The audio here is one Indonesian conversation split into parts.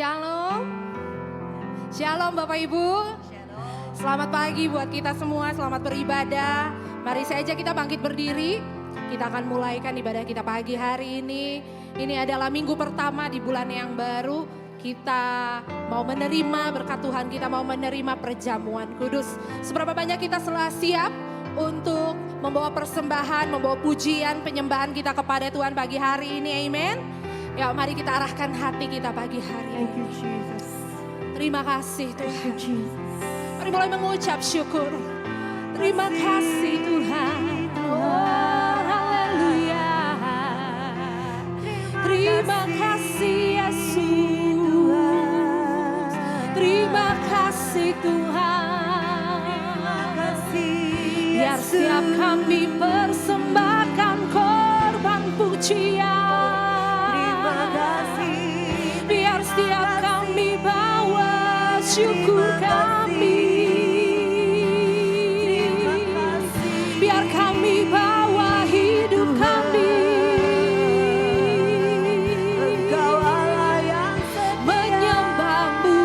Shalom. Shalom Bapak Ibu. Selamat pagi buat kita semua, selamat beribadah. Mari saja kita bangkit berdiri. Kita akan mulaikan ibadah kita pagi hari ini. Ini adalah minggu pertama di bulan yang baru. Kita mau menerima berkat Tuhan, kita mau menerima perjamuan kudus. Seberapa banyak kita telah siap untuk membawa persembahan, membawa pujian, penyembahan kita kepada Tuhan pagi hari ini, amen. Ya, mari kita arahkan hati kita pagi hari ini. Thank you, Jesus. Terima kasih Thank you, Tuhan. Jesus. Mari mulai mengucap syukur. Terima kasih Tuhan. Oh, haleluya. Terima kasih Yesus. Terima kasih Tuhan. Biar setiap kami persembahkan korban pujian. Biar setiap kami bawa syukur kami. Biar kami bawa hidup kami. Engkau Allah yang menyembahmu.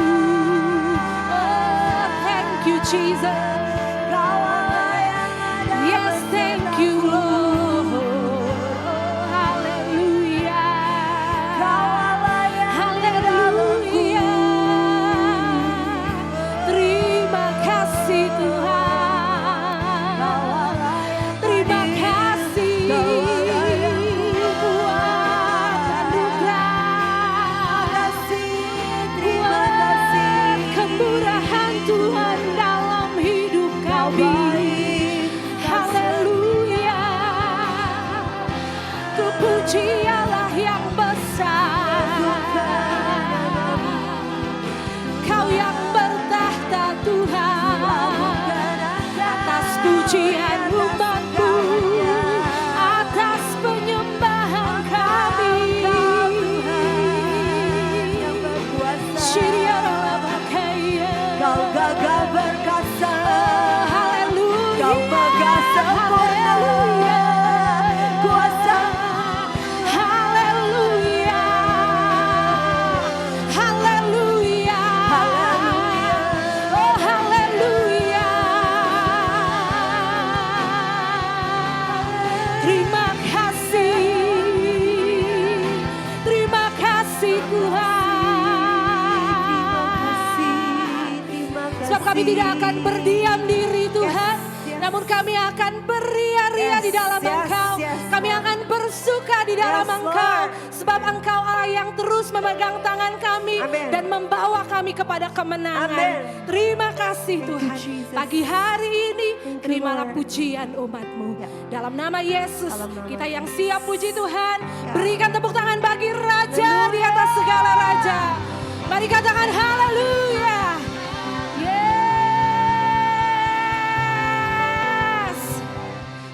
Oh, thank you Jesus. Yes, thank you Lord. Haleluya. Haleluya. Terima kasih Tuhan. Terima kasih buat anugerah. Buat kemurahan Tuhan dalam hidup kami. Haleluya. Terpuji Allah yang besar. Kau yang bertahta Tuhan, atas pujian umat-Mu, atas penyembahan kami. Kau gagah perkasa, Haleluya. Kau megah sempurna, kuasa. Haleluya. Haleluya. Oh haleluya. Terima kasih Tuhan. Sebab kami tidak akan berdiam diri Tuhan, namun kami akan beria-ria di dalam Engkau. Kami akan bersuka di dalam Engkau, sebab Engkau Allah yang terus memegang tangan kami dan membawa kami kepada kemenangan. Terima kasih Tuhan. Pagi hari ini terimalah pujian umat-Mu. Dalam nama Yesus kita yang siap puji Tuhan. Berikan tepuk tangan bagi Raja di atas segala Raja. Mari katakan haleluya. Yes.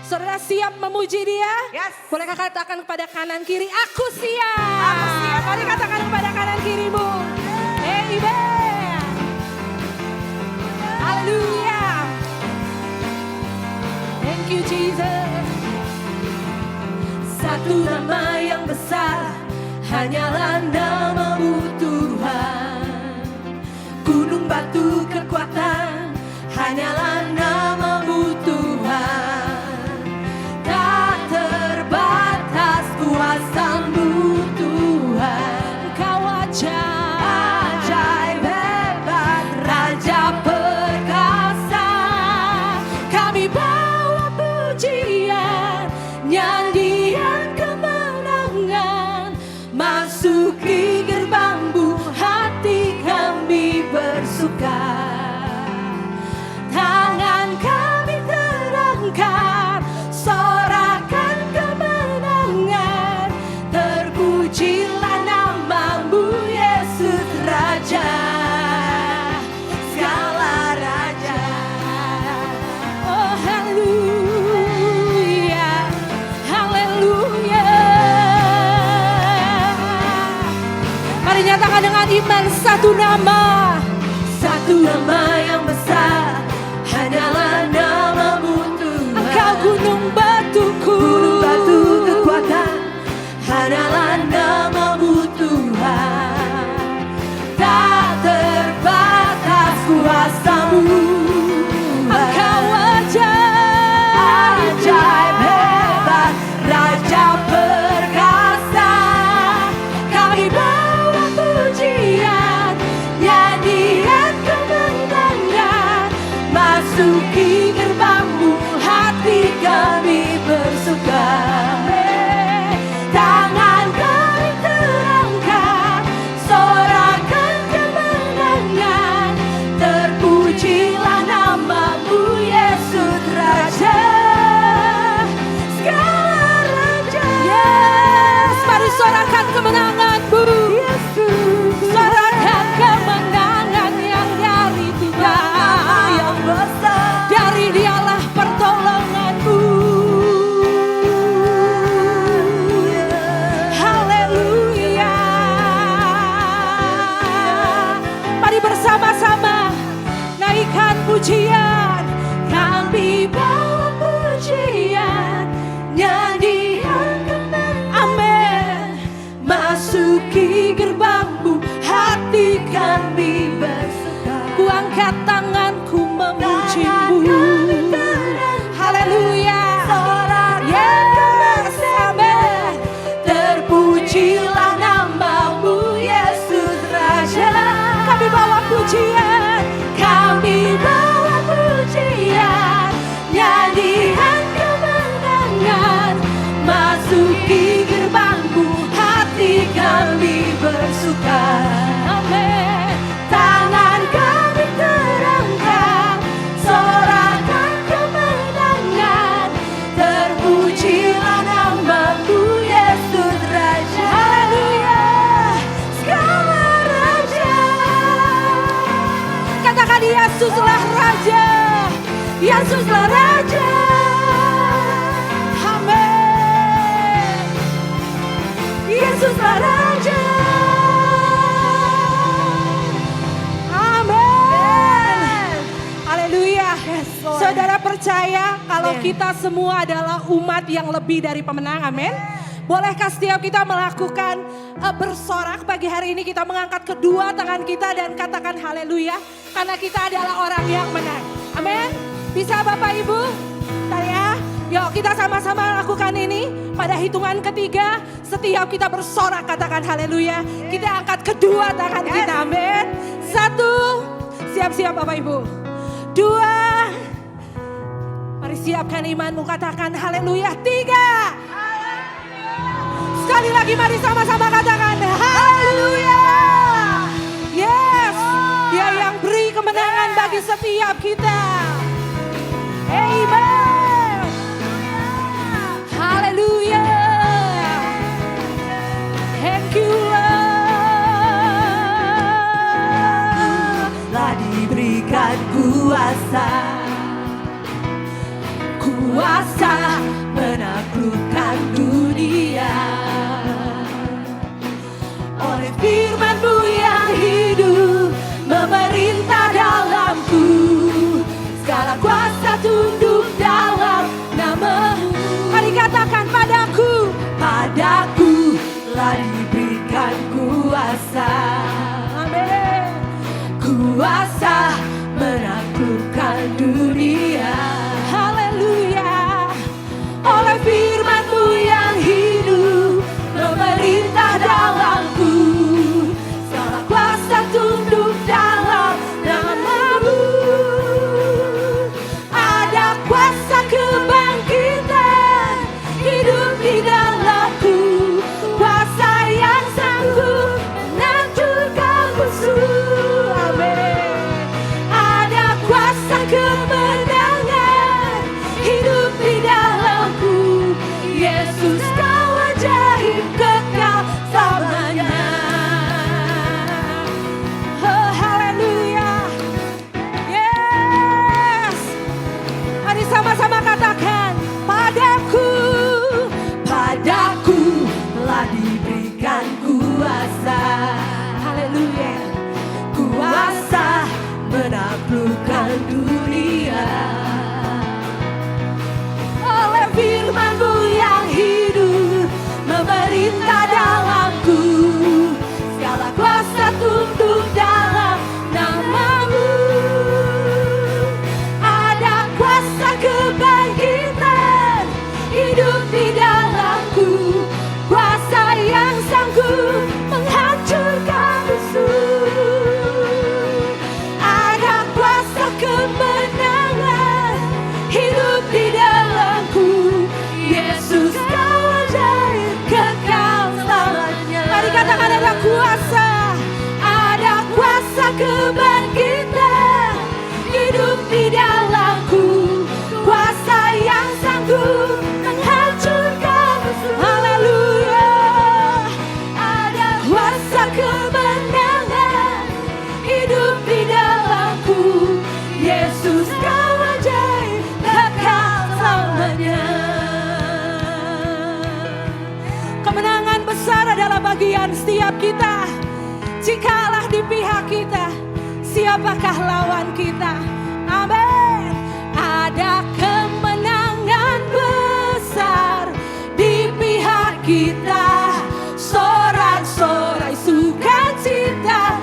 Saudara siap memuji Dia? Yes. Bolehkah katakan kepada kanan kiri, aku siap. Aku siap. Mari katakan kepada kanan kirimu. Amen. Haleluya. Thank you Jesus. Satu nama yang besar, hanyalah nama-Mu Tuhan. Gunung batu kekuatan, hanyalah nama-Mu Tuhan. Tak terbatas kuasa-Mu Tuhan. Engkau Ajaib hebat, Raja perkasa. Kami bawa pujian, nyanyian kemenangan. Masuki gerbang-Mu, hati kami bersuka. Tangan kami terangkat, sorakan kemenangan. Terpujilah nama-Mu Yesus Raja, segala raja. Oh haleluya. Haleluya. Mari nyatakan dengan iman satu nama. Satu nama yang besar, hanyalah nama-Mu Tuhan. Engkau gunung batuku. Gunung batu kekuatan, hanyalah nama-Mu Tuhan. kami bersuka. Ku angkat tanganku memuji-Mu. Haleluya. Yes, amin. Terpujilah nama-Mu Yesus Raja. Kami bawa pujian, Kami bawa pujian, nyanyian kemenangan, masuki gerbang-Mu, hati kami bersuka. amin. Tangan kami terangkat, sorakan kemenangan, terpujilah nama-Mu Yesus Raja. Haleluya. Segala raja. Katakan Yesuslah Raja. Yesuslah Raja. Amin. Yesuslah Raja. Amin. Haleluya. Lord. Saudara percaya kalau Amin. kita semua adalah umat yang lebih dari pemenang? Amin. Bolehkah setiap kita melakukan bersorak pagi hari ini, kita mengangkat kedua tangan kita dan katakan haleluya. Karena kita adalah orang yang menang. Amin. Bisa Bapak Ibu? Bentar ya. Yuk kita sama-sama lakukan ini. Pada hitungan ketiga, setiap kita bersorak katakan haleluya. Kita angkat kedua tangan kita. Amin. 1, siap-siap Bapak Ibu. 2, mari siapkan imanmu, katakan haleluya. 3, sekali lagi mari sama-sama katakan haleluya. Yes, Dia yang beri kemenangan bagi setiap kita. Amen. Haleluya. Thank you Lord. Telah diberikan kuasa, kuasa menaklukkan dunia. Oleh firman-Mu yang hidup memerintah dalamku, segala kuasa tunduk dalam nama-Mu. Mari katakan padaku. Padaku telah diberikan kuasa, Amin. kuasa menaklukkan dunia. Haleluya. Oleh firman-Mu yang hidup memerintah dalamku, segala kuasa tunduk dalam nama-Mu. Ada kuasa kebangkitan hidup di dalamku, kuasa yang sanggup menghancurkan musuh. Amin. Ada kuasa kemenangan hidup di dalamku, Yesus Kau ajaib kekal selamanya. Oh, haleluya. Yes. Mari sama-sama katakan padaku. Padaku telah diberikan kuasa, Haleluya. kuasa menaklukkan dunia. Oleh firman-Mu yang hidup memerintah dalamku, segala kuasa tunduk dalam nama-Mu. Ada kuasa kebangkitan hidup di dalamku, kuasa yang sanggup menghancurkan musuh. Ada kuasa kemenangan hidup di dalamku, Yesus Kau ajaib kekal selamanya. Mari katakan ada kuasa. Ada kuasa kebangkitan hidup di dalamku, kuasa yang sanggup menghancurkan musuh. Haleluya. Ada kuasa kemenangan hidup di dalamku, Yesus Kau ajaib kekal selamanya. Kemenangan besar adalah bagian setiap kita. Jikalau di pihak kita, siapakah lawan kita? Amin. Ada kemenangan besar di pihak kita. Sorak-sorai sukacita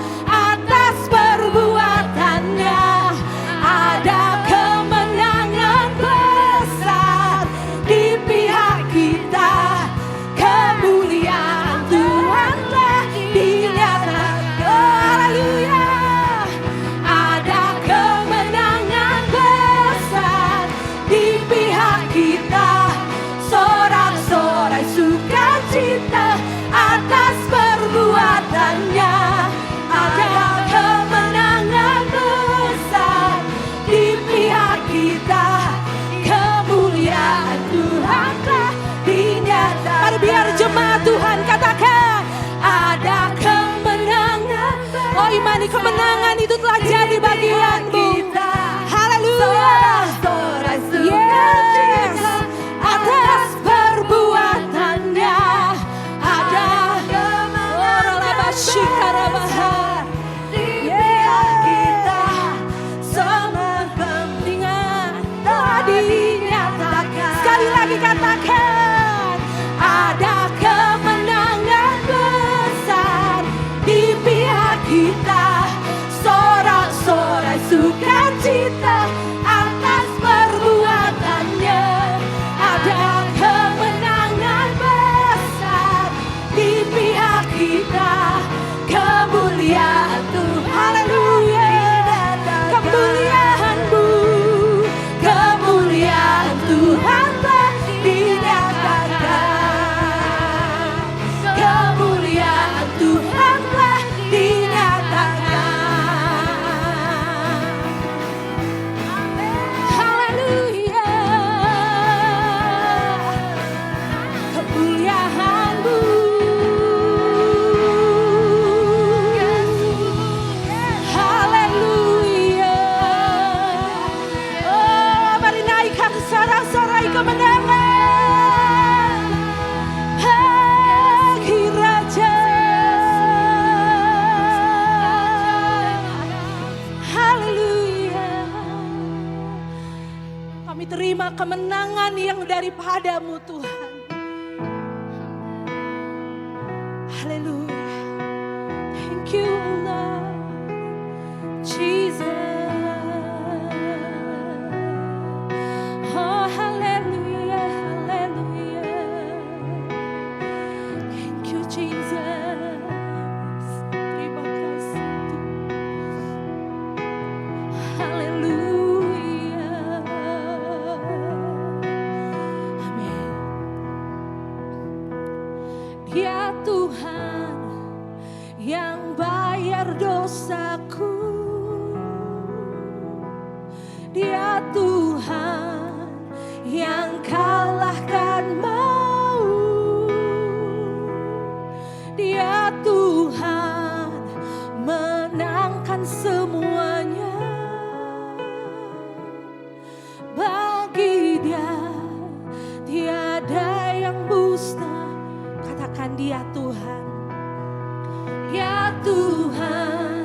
Oh, imani kemenangan itu telah jadi bagianmu. Haleluya. Yes. Atas perbuatannya ada kemenangan besar di pihak kita. Semua kepentingan telah dinyatakan. Sekali lagi katakan, ada kemenangan besar di pihak kita. Sorak-sorai sukacita atas perbuatannya. Ada kemenangan besar di pihak kita. Kemuliaan Tuhan, haleluya. Kemuliaan-Mu, kemuliaan Tuhan telah dinyatakan. Kemuliaan Tuhan telah dinyatakan. Haleluya. Kemuliaan-Mu. Haleluya. Oh, mari naikkan sorak-sorai kemenangan bagi Raja. Haleluya. Kami terima kemenangan yang daripada-Mu Tuhan. Haleluya. Thank you Lord Jesus. Oh haleluya, haleluya. Thank you Jesus. Terima kasih Tuhan. Haleluya. Amin. Dia Tuhan yang bayar dosaku. Dia Tuhan yang kalahkan maut. Dia Tuhan menangkan semuanya. Bagi Dia tiada yang musnah. Katakan Dia Tuhan. Ya Tuhan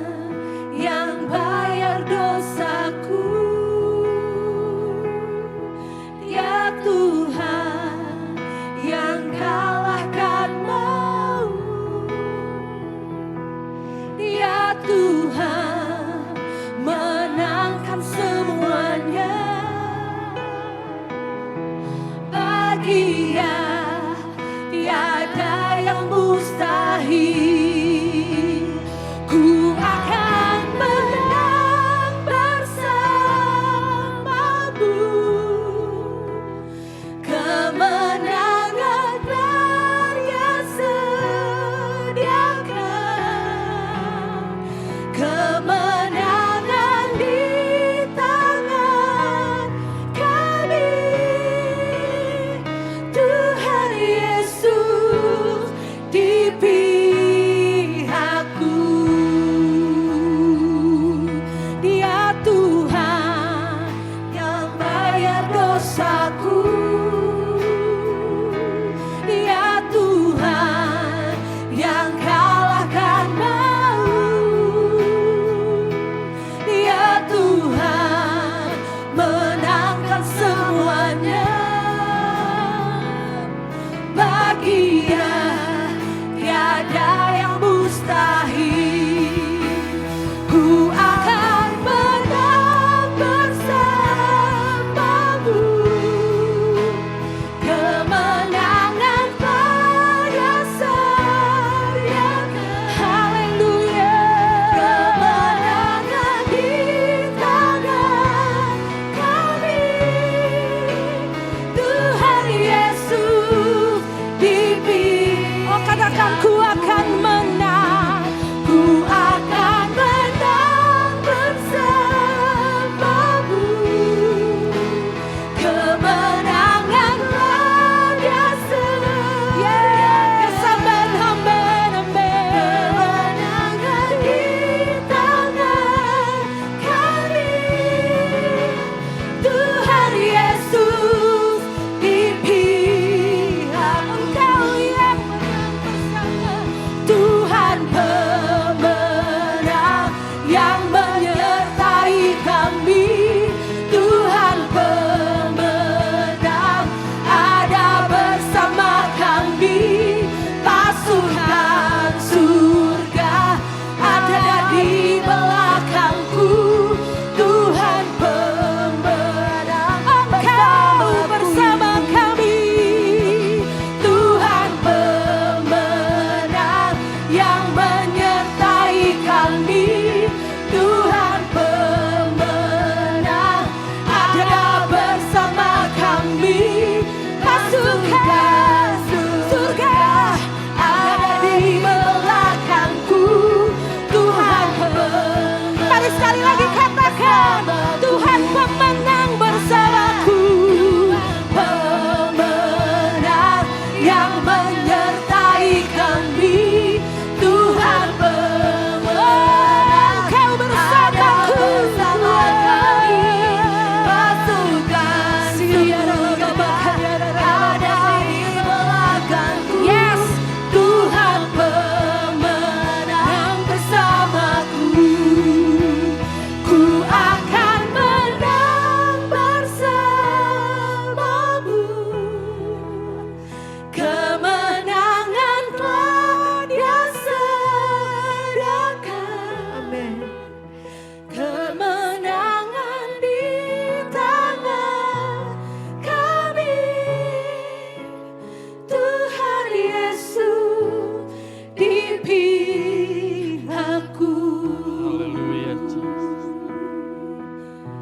yang bayar dosaku. Ya Tuhan yang kalahkan maut. Ya Tuhan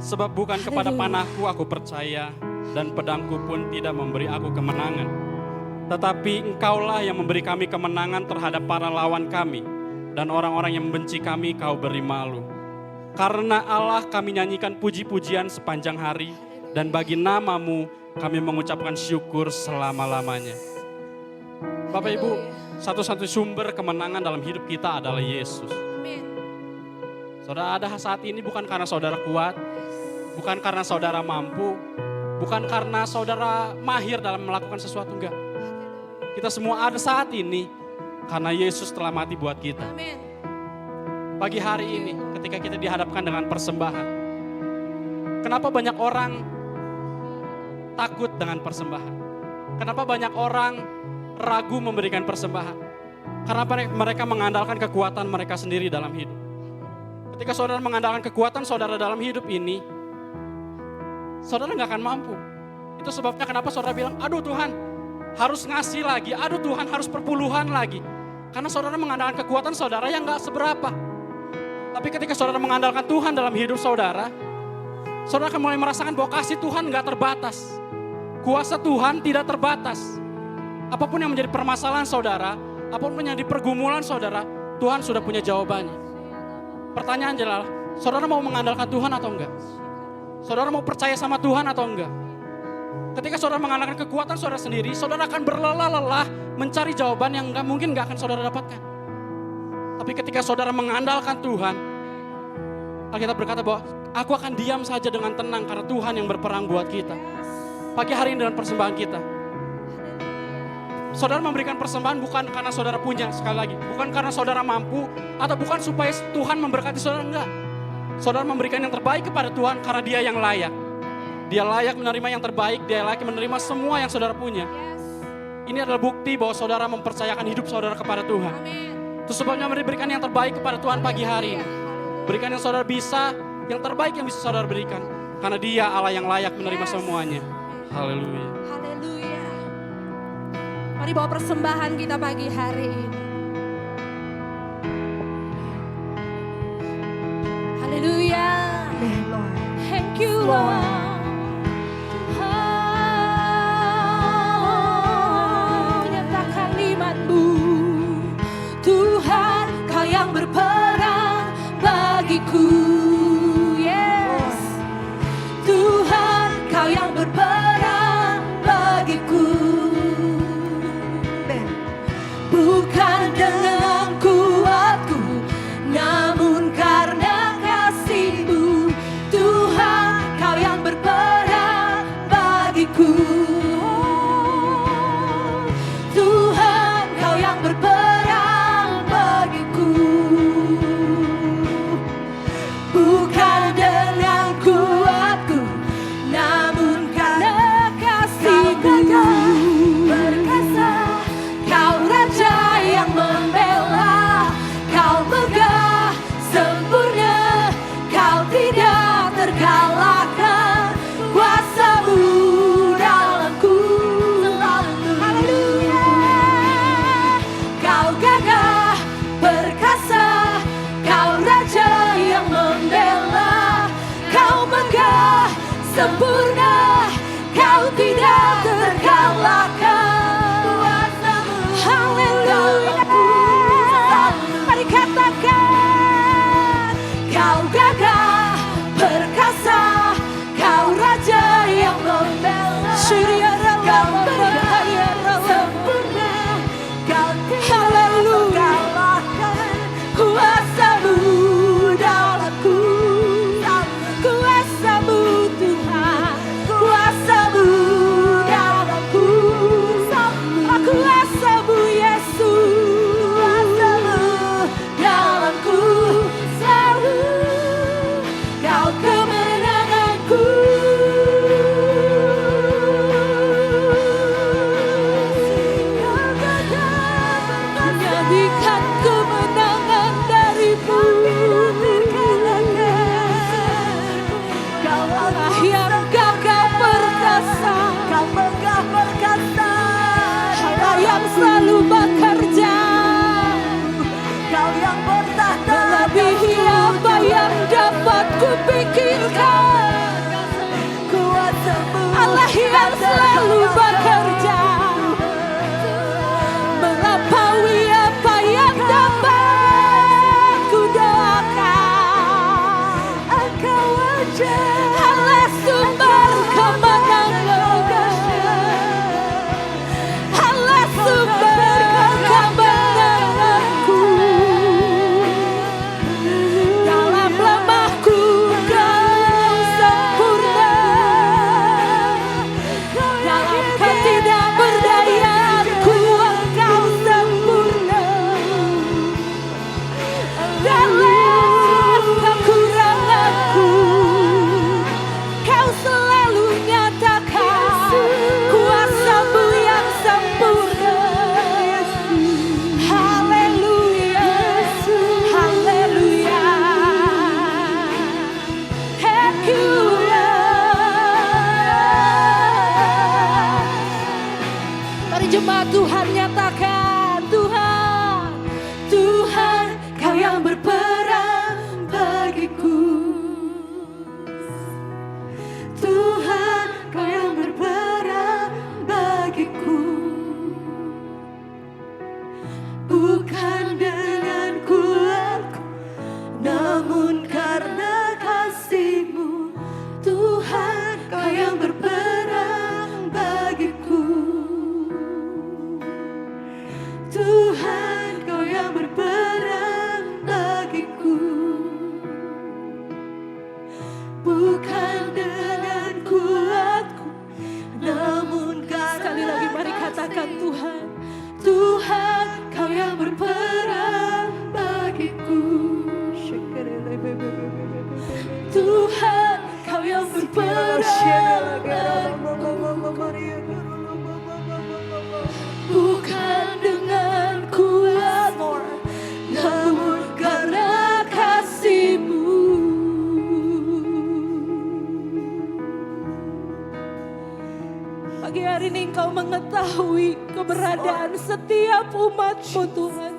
Sebab bukan kepada panahku aku percaya, dan pedangku pun tidak memberi aku kemenangan. Tetapi Engkaulah yang memberi kami kemenangan terhadap para lawan kami, dan orang-orang yang membenci kami Kau beri malu. Karena Allah kami nyanyikan puji-pujian sepanjang hari, dan bagi nama-Mu kami mengucapkan syukur selama-lamanya. Bapak Ibu, satu-satu sumber kemenangan dalam hidup kita adalah Yesus. Amin. Saudara ada saat ini bukan karena saudara kuat, bukan karena saudara mampu, bukan karena saudara mahir dalam melakukan sesuatu, enggak. Kita semua ada saat ini karena Yesus telah mati buat kita. Amin. Pagi hari ini ketika kita dihadapkan dengan persembahan, kenapa banyak orang takut dengan persembahan? Kenapa banyak orang ragu memberikan persembahan? Karena mereka mengandalkan kekuatan mereka sendiri dalam hidup. Ketika saudara mengandalkan kekuatan saudara dalam hidup ini, saudara gak akan mampu. Itu sebabnya kenapa saudara bilang, aduh Tuhan harus ngasih lagi, aduh Tuhan harus perpuluhan lagi. Karena saudara mengandalkan kekuatan saudara yang gak seberapa. Tapi ketika saudara mengandalkan Tuhan dalam hidup saudara, saudara akan mulai merasakan bahwa kasih Tuhan gak terbatas. Kuasa Tuhan tidak terbatas. Apapun yang menjadi permasalahan saudara, apapun yang di pergumulan saudara, Tuhan sudah punya jawabannya. Pertanyaan adalah, saudara mau mengandalkan Tuhan atau enggak? Saudara mau percaya sama Tuhan atau enggak? Ketika saudara mengandalkan kekuatan saudara sendiri, saudara akan berlelah-lelah mencari jawaban yang mungkin gak akan saudara dapatkan. Tapi ketika saudara mengandalkan Tuhan, Alkitab berkata bahwa aku akan diam saja dengan tenang karena Tuhan yang berperang buat kita. Pagi hari ini dengan persembahan kita, saudara memberikan persembahan bukan karena saudara punya, sekali lagi, bukan karena saudara mampu, atau bukan supaya Tuhan memberkati saudara, enggak. Saudara memberikan yang terbaik kepada Tuhan karena Dia yang layak. Dia layak menerima yang terbaik, Dia layak menerima semua yang saudara punya. Ini adalah bukti bahwa saudara mempercayakan hidup saudara kepada Tuhan. Amin. Itu sebabnya berikan yang terbaik kepada Tuhan pagi hari ini. Berikan yang saudara bisa, yang terbaik yang bisa saudara berikan. Karena Dia Allah yang layak menerima semuanya. Haleluya. Haleluya. Mari bawa persembahan kita pagi hari ini. Haleluya. Thank you Lord. Nyatakan iman-Mu. Tuhan, Kau yang berperang bagiku. Yes. Tuhan, Kau yang berperang bagiku. Bukan dengan kuatku, namun karena kasih-Mu. Tuhan, Kau yang berperang bagiku. Tuhan, Kau yang berperang bagiku. Bukan dengan kuatku, namun karena kasih-Mu. Berkasa, Kau Raja yang membela. Kau megah, sempurna, Kau tidak terkalahkan. Kuasa-Mu dalamku selalu. Haleluya. Kau gagah, perkasa, Kau Raja yang membela. Kau megah, sempurna, Kau tidak terkalahkan. Kuasa-Mu, haleluya. Mari katakan, Kau gagah, perkasa, Kau Raja yang membela. Kau megah, sempurna, Kau tidak terkalahkan. Kuasa-Mu dalamku, kuasa-Mu Tuhan. katakan Tuhan, Tuhan Kau yang berperang bagiku. Tuhan Kau yang berperang bagiku. Bukan dengan kuat, namun karena kasih-Mu. Pagi hari ini Engkau mengetahui keberadaan setiap umat-Mu Tuhan.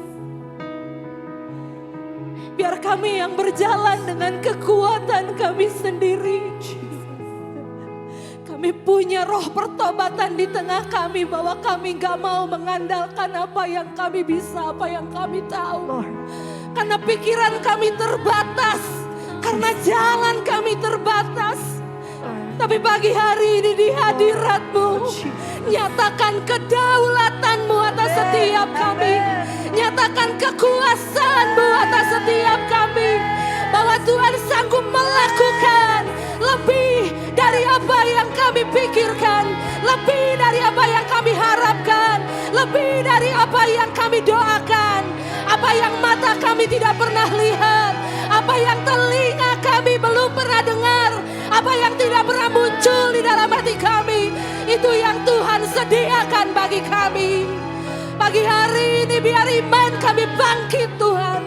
Biar kami yang berjalan dengan kekuatan kami sendiri. Kami punya roh pertobatan di tengah kami bahwa kami gak mau mengandalkan apa yang kami bisa, apa yang kami tahu. Karena pikiran kami terbatas, karena jalan kami terbatas. Tapi pagi hari ini di hadirat-Mu, nyatakan kedaulatan-Mu atas setiap kami. Nyatakan kekuasaan-Mu atas setiap kami. Bahwa Tuhan sanggup melakukan lebih dari apa yang kami pikirkan. Lebih dari apa yang kami harapkan. Lebih dari apa yang kami doakan. Apa yang mata kami tidak pernah lihat. Apa yang telinga kami belum pernah dengar. Apa yang tidak pernah muncul di dalam hati kami. Itu yang Tuhan sediakan bagi kami. Pagi hari ini biar iman kami bangkit Tuhan.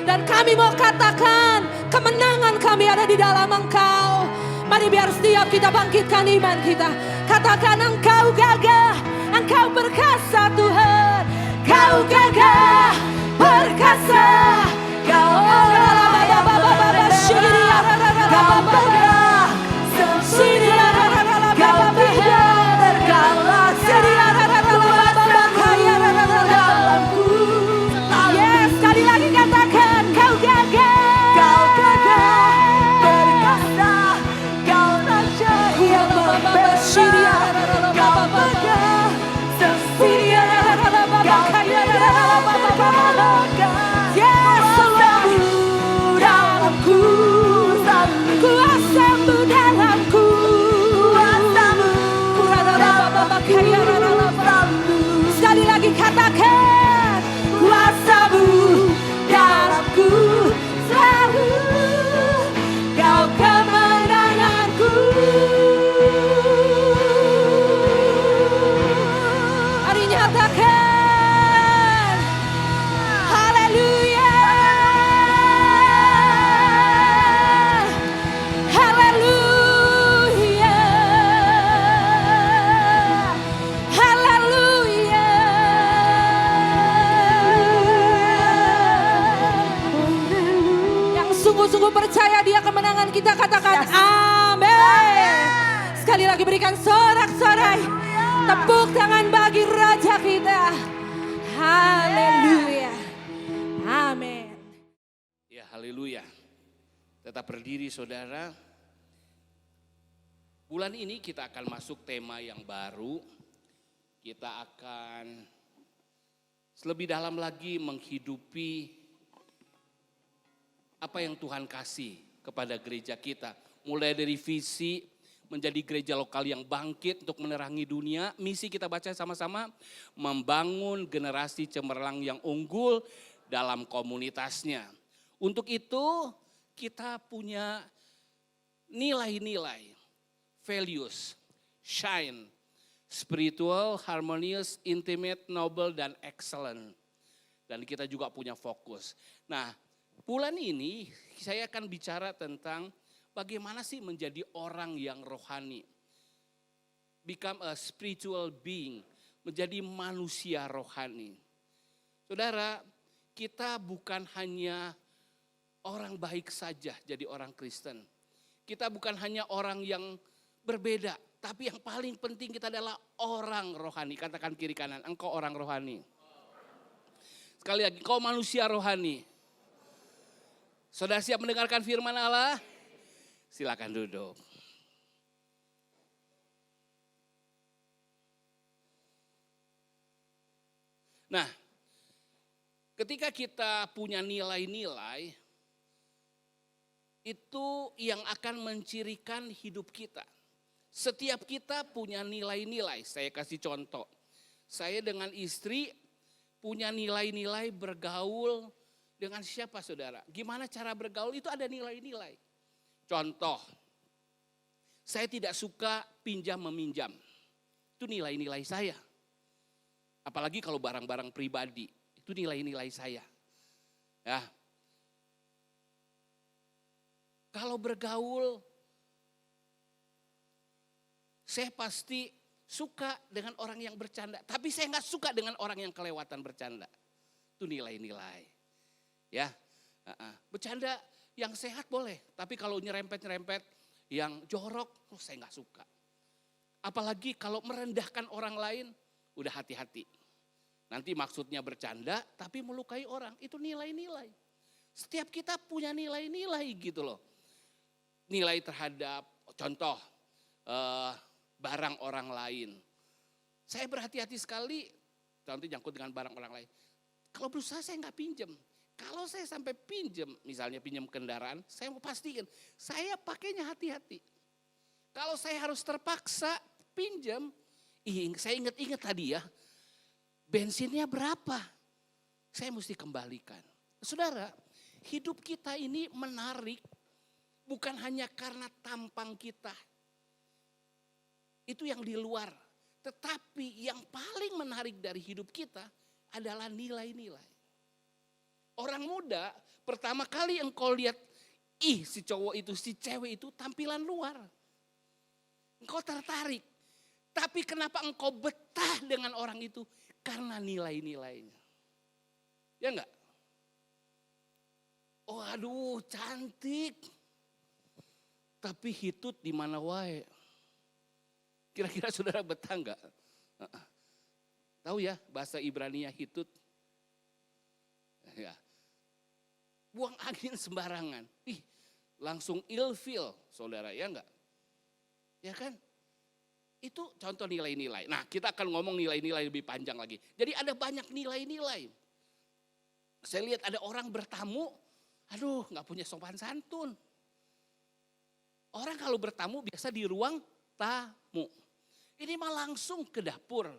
Dan kami mau katakan kemenangan kami ada di dalam Engkau. Mari biar setiap kita bangkitkan iman kita. Katakan Engkau gagah, Engkau perkasa Tuhan. Kau gagah, perkasa. Kau Yes, sekali lagi katakan Kau gagah. Kau gagah, perkasa. Kau raja yang membela. Kau gagah, setia. Kau Yes, selalu dalamku. Kuasa-Mu dalamku. Sekali lagi katakan kuasa-Mu dalamku selalu. Kau kemenanganku. Mari nyatakan haleluya. Haleluya. Haleluya. Yang sungguh-sungguh percaya Dia kemenangan kita, katakan amin. Sekali lagi berikan sorak-sorai tepuk tangan bagi Raja kita. Haleluya. Amin. Ya, haleluya. Tetap berdiri saudara. Bulan ini kita akan masuk tema yang baru. Kita akan lebih dalam lagi menghidupi apa yang Tuhan kasih kepada gereja kita. Mulai dari visi menjadi gereja lokal yang bangkit untuk menerangi dunia. Misi kita baca sama-sama, membangun generasi cemerlang yang unggul dalam komunitasnya. Untuk itu kita punya nilai-nilai, values, shine, spiritual, harmonious, intimate, noble, dan excellent. Dan kita juga punya fokus. Nah, bulan ini saya akan bicara tentang bagaimana sih menjadi orang yang rohani. Become a spiritual being, menjadi manusia rohani. Saudara, kita bukan hanya orang baik saja jadi orang Kristen. Kita bukan hanya orang yang berbeda, tapi yang paling penting kita adalah orang rohani. Katakan kiri kanan, engkau orang rohani. Sekali lagi, engkau manusia rohani. Saudara siap mendengarkan firman Allah? Silakan duduk. Nah, ketika kita punya nilai-nilai, itu yang akan mencirikan hidup kita. Setiap kita punya nilai-nilai. Saya kasih contoh. Saya dengan istri punya nilai-nilai bergaul dengan siapa saudara. Gimana cara bergaul itu ada nilai-nilai. Contoh, saya tidak suka pinjam meminjam. Itu nilai-nilai saya. Apalagi kalau barang-barang pribadi, itu nilai-nilai saya. Ya. Kalau bergaul, saya pasti suka dengan orang yang bercanda. Tapi saya nggak suka dengan orang yang kelewatan bercanda. Itu nilai-nilai. Ya, bercanda yang sehat boleh. Tapi kalau nyerempet-nyerempet yang jorok, saya nggak suka. Apalagi kalau merendahkan orang lain, udah hati-hati. Nanti maksudnya bercanda, tapi melukai orang. Itu nilai-nilai. Setiap kita punya nilai-nilai gitu loh. Nilai terhadap, contoh, barang orang lain. Saya berhati-hati sekali, nanti nyangkut dengan barang orang lain. Kalau berusaha saya nggak pinjem. Kalau saya sampai pinjem, misalnya pinjem kendaraan, saya mau pastikan, saya pakainya hati-hati. Kalau saya harus terpaksa pinjem, saya ingat-ingat tadi ya, bensinnya berapa? Saya mesti kembalikan. Saudara, hidup kita ini menarik, bukan hanya karena tampang kita. Itu yang di luar. Tetapi yang paling menarik dari hidup kita adalah nilai-nilai. Orang muda, pertama kali engkau lihat, si cowok itu, si cewek itu tampilan luar. Engkau tertarik. Tapi kenapa engkau betah dengan orang itu? Karena nilai-nilainya. Ya enggak? Oh aduh cantik. Tapi hitut di mana wae. Kira-kira saudara betah enggak? Tahu ya bahasa Ibrania hitut? Ya. Buang angin sembarangan. Langsung ilfil saudara, ya enggak? Ya kan? Itu contoh nilai-nilai. Nah kita akan ngomong nilai-nilai lebih panjang lagi. Jadi ada banyak nilai-nilai. Saya lihat ada orang bertamu, aduh gak punya sopan santun. Orang kalau bertamu biasa di ruang tamu. Ini mah langsung ke dapur.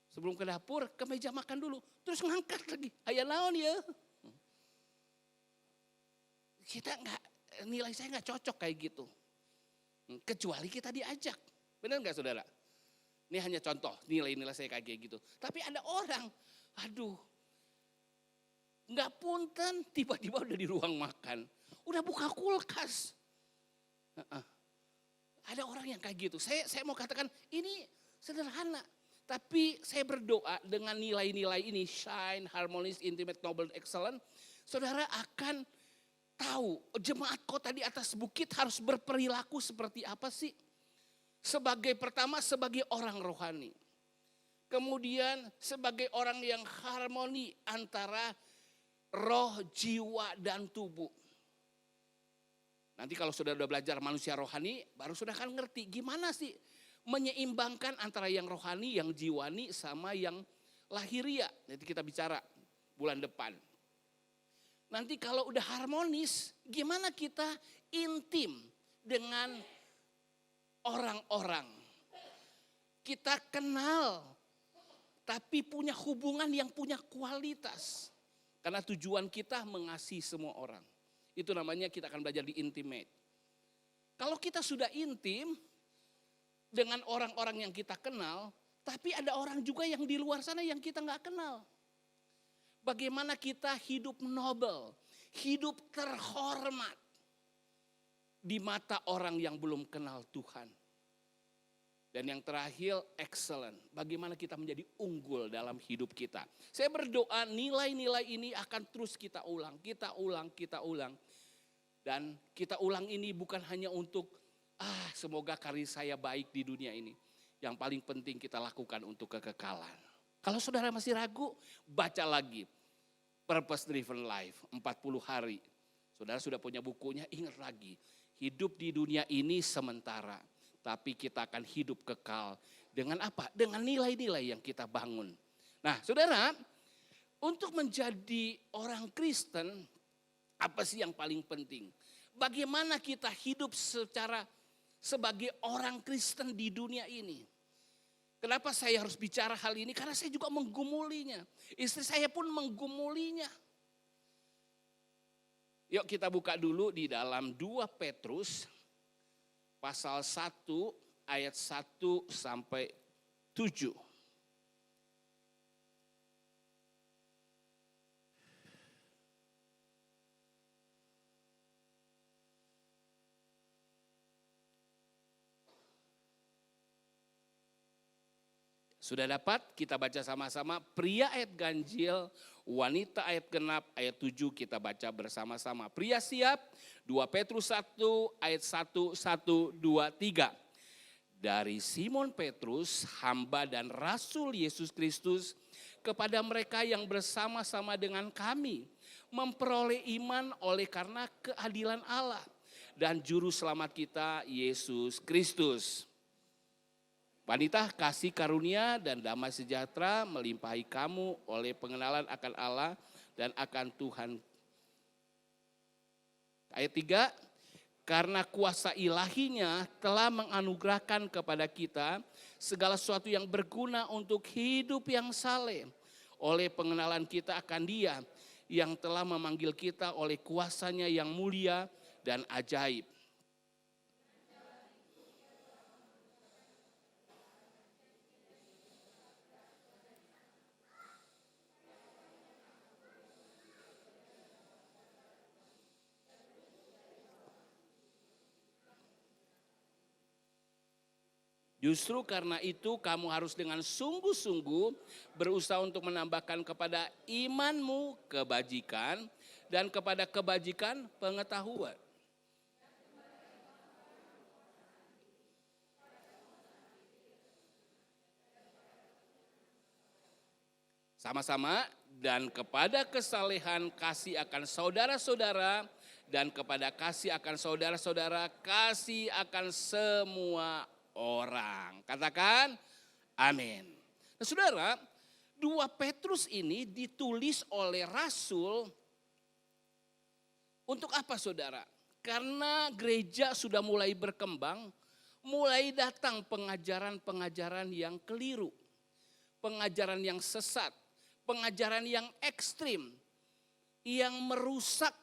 Sebelum ke dapur, ke meja makan dulu. Terus ngangkat lagi, aya naon ya. Nilai saya gak cocok kayak gitu. Kecuali kita diajak. Benar gak saudara? Ini hanya contoh nilai-nilai saya kayak gitu. Tapi ada orang, aduh. Gak punten, tiba-tiba udah di ruang makan. Udah buka kulkas. Ada orang yang kayak gitu. Saya mau katakan ini sederhana. Tapi saya berdoa dengan nilai-nilai ini. Shine, harmonious, intimate, noble, excellent. Saudara akan tahu jemaat kota di atas bukit harus berperilaku seperti apa sih? Pertama sebagai orang rohani. Kemudian sebagai orang yang harmoni antara roh, jiwa, dan tubuh. Nanti kalau sudah belajar manusia rohani, baru sudah akan ngerti gimana sih menyeimbangkan antara yang rohani, yang jiwani, sama yang lahiria. Nanti kita bicara bulan depan. Nanti kalau udah harmonis, gimana kita intim dengan orang-orang. Kita kenal, tapi punya hubungan yang punya kualitas. Karena tujuan kita mengasihi semua orang. Itu namanya kita akan belajar di intimate. Kalau kita sudah intim dengan orang-orang yang kita kenal, tapi ada orang juga yang di luar sana yang kita nggak kenal. Bagaimana kita hidup noble, hidup terhormat di mata orang yang belum kenal Tuhan. Dan yang terakhir, excellent. Bagaimana kita menjadi unggul dalam hidup kita. Saya berdoa nilai-nilai ini akan terus kita ulang. Kita ulang. Dan kita ulang ini bukan hanya untuk, semoga karir saya baik di dunia ini. Yang paling penting kita lakukan untuk kekekalan. Kalau saudara masih ragu, baca lagi. Purpose Driven Life, 40 hari. Saudara sudah punya bukunya, ingat lagi. Hidup di dunia ini sementara. Tapi kita akan hidup kekal. Dengan apa? Dengan nilai-nilai yang kita bangun. Nah saudara, untuk menjadi orang Kristen, apa sih yang paling penting? Bagaimana kita hidup sebagai orang Kristen di dunia ini? Kenapa saya harus bicara hal ini? Karena saya juga menggumulinya. Istri saya pun menggumulinya. Yuk kita buka dulu di dalam 2 Petrus pasal 1 ayat 1 sampai 7. Sudah dapat? Kita baca sama-sama. Pria ayat ganjil, wanita ayat genap, ayat 7 kita baca bersama-sama. Pria siap, 2 Petrus 1 ayat 1, 1, 2, 3. Dari Simon Petrus, hamba dan rasul Yesus Kristus, kepada mereka yang bersama-sama dengan kami, memperoleh iman oleh karena keadilan Allah dan juru selamat kita Yesus Kristus. Wanita, kasih karunia dan damai sejahtera melimpahi kamu oleh pengenalan akan Allah dan akan Tuhan. Ayat 3, karena kuasa ilahinya telah menganugerahkan kepada kita segala sesuatu yang berguna untuk hidup yang saleh. Oleh pengenalan kita akan Dia yang telah memanggil kita oleh kuasanya yang mulia dan ajaib. Justru karena itu kamu harus dengan sungguh-sungguh berusaha untuk menambahkan kepada imanmu kebajikan dan kepada kebajikan pengetahuan. Sama-sama, dan kepada kesalehan kasih akan saudara-saudara, dan kepada kasih akan saudara-saudara, kasih akan semua orang. Katakan amin. Nah, saudara, 2 Petrus ini ditulis oleh rasul untuk apa, saudara? Karena gereja sudah mulai berkembang, mulai datang pengajaran-pengajaran yang keliru, pengajaran yang sesat, pengajaran yang ekstrim, yang merusak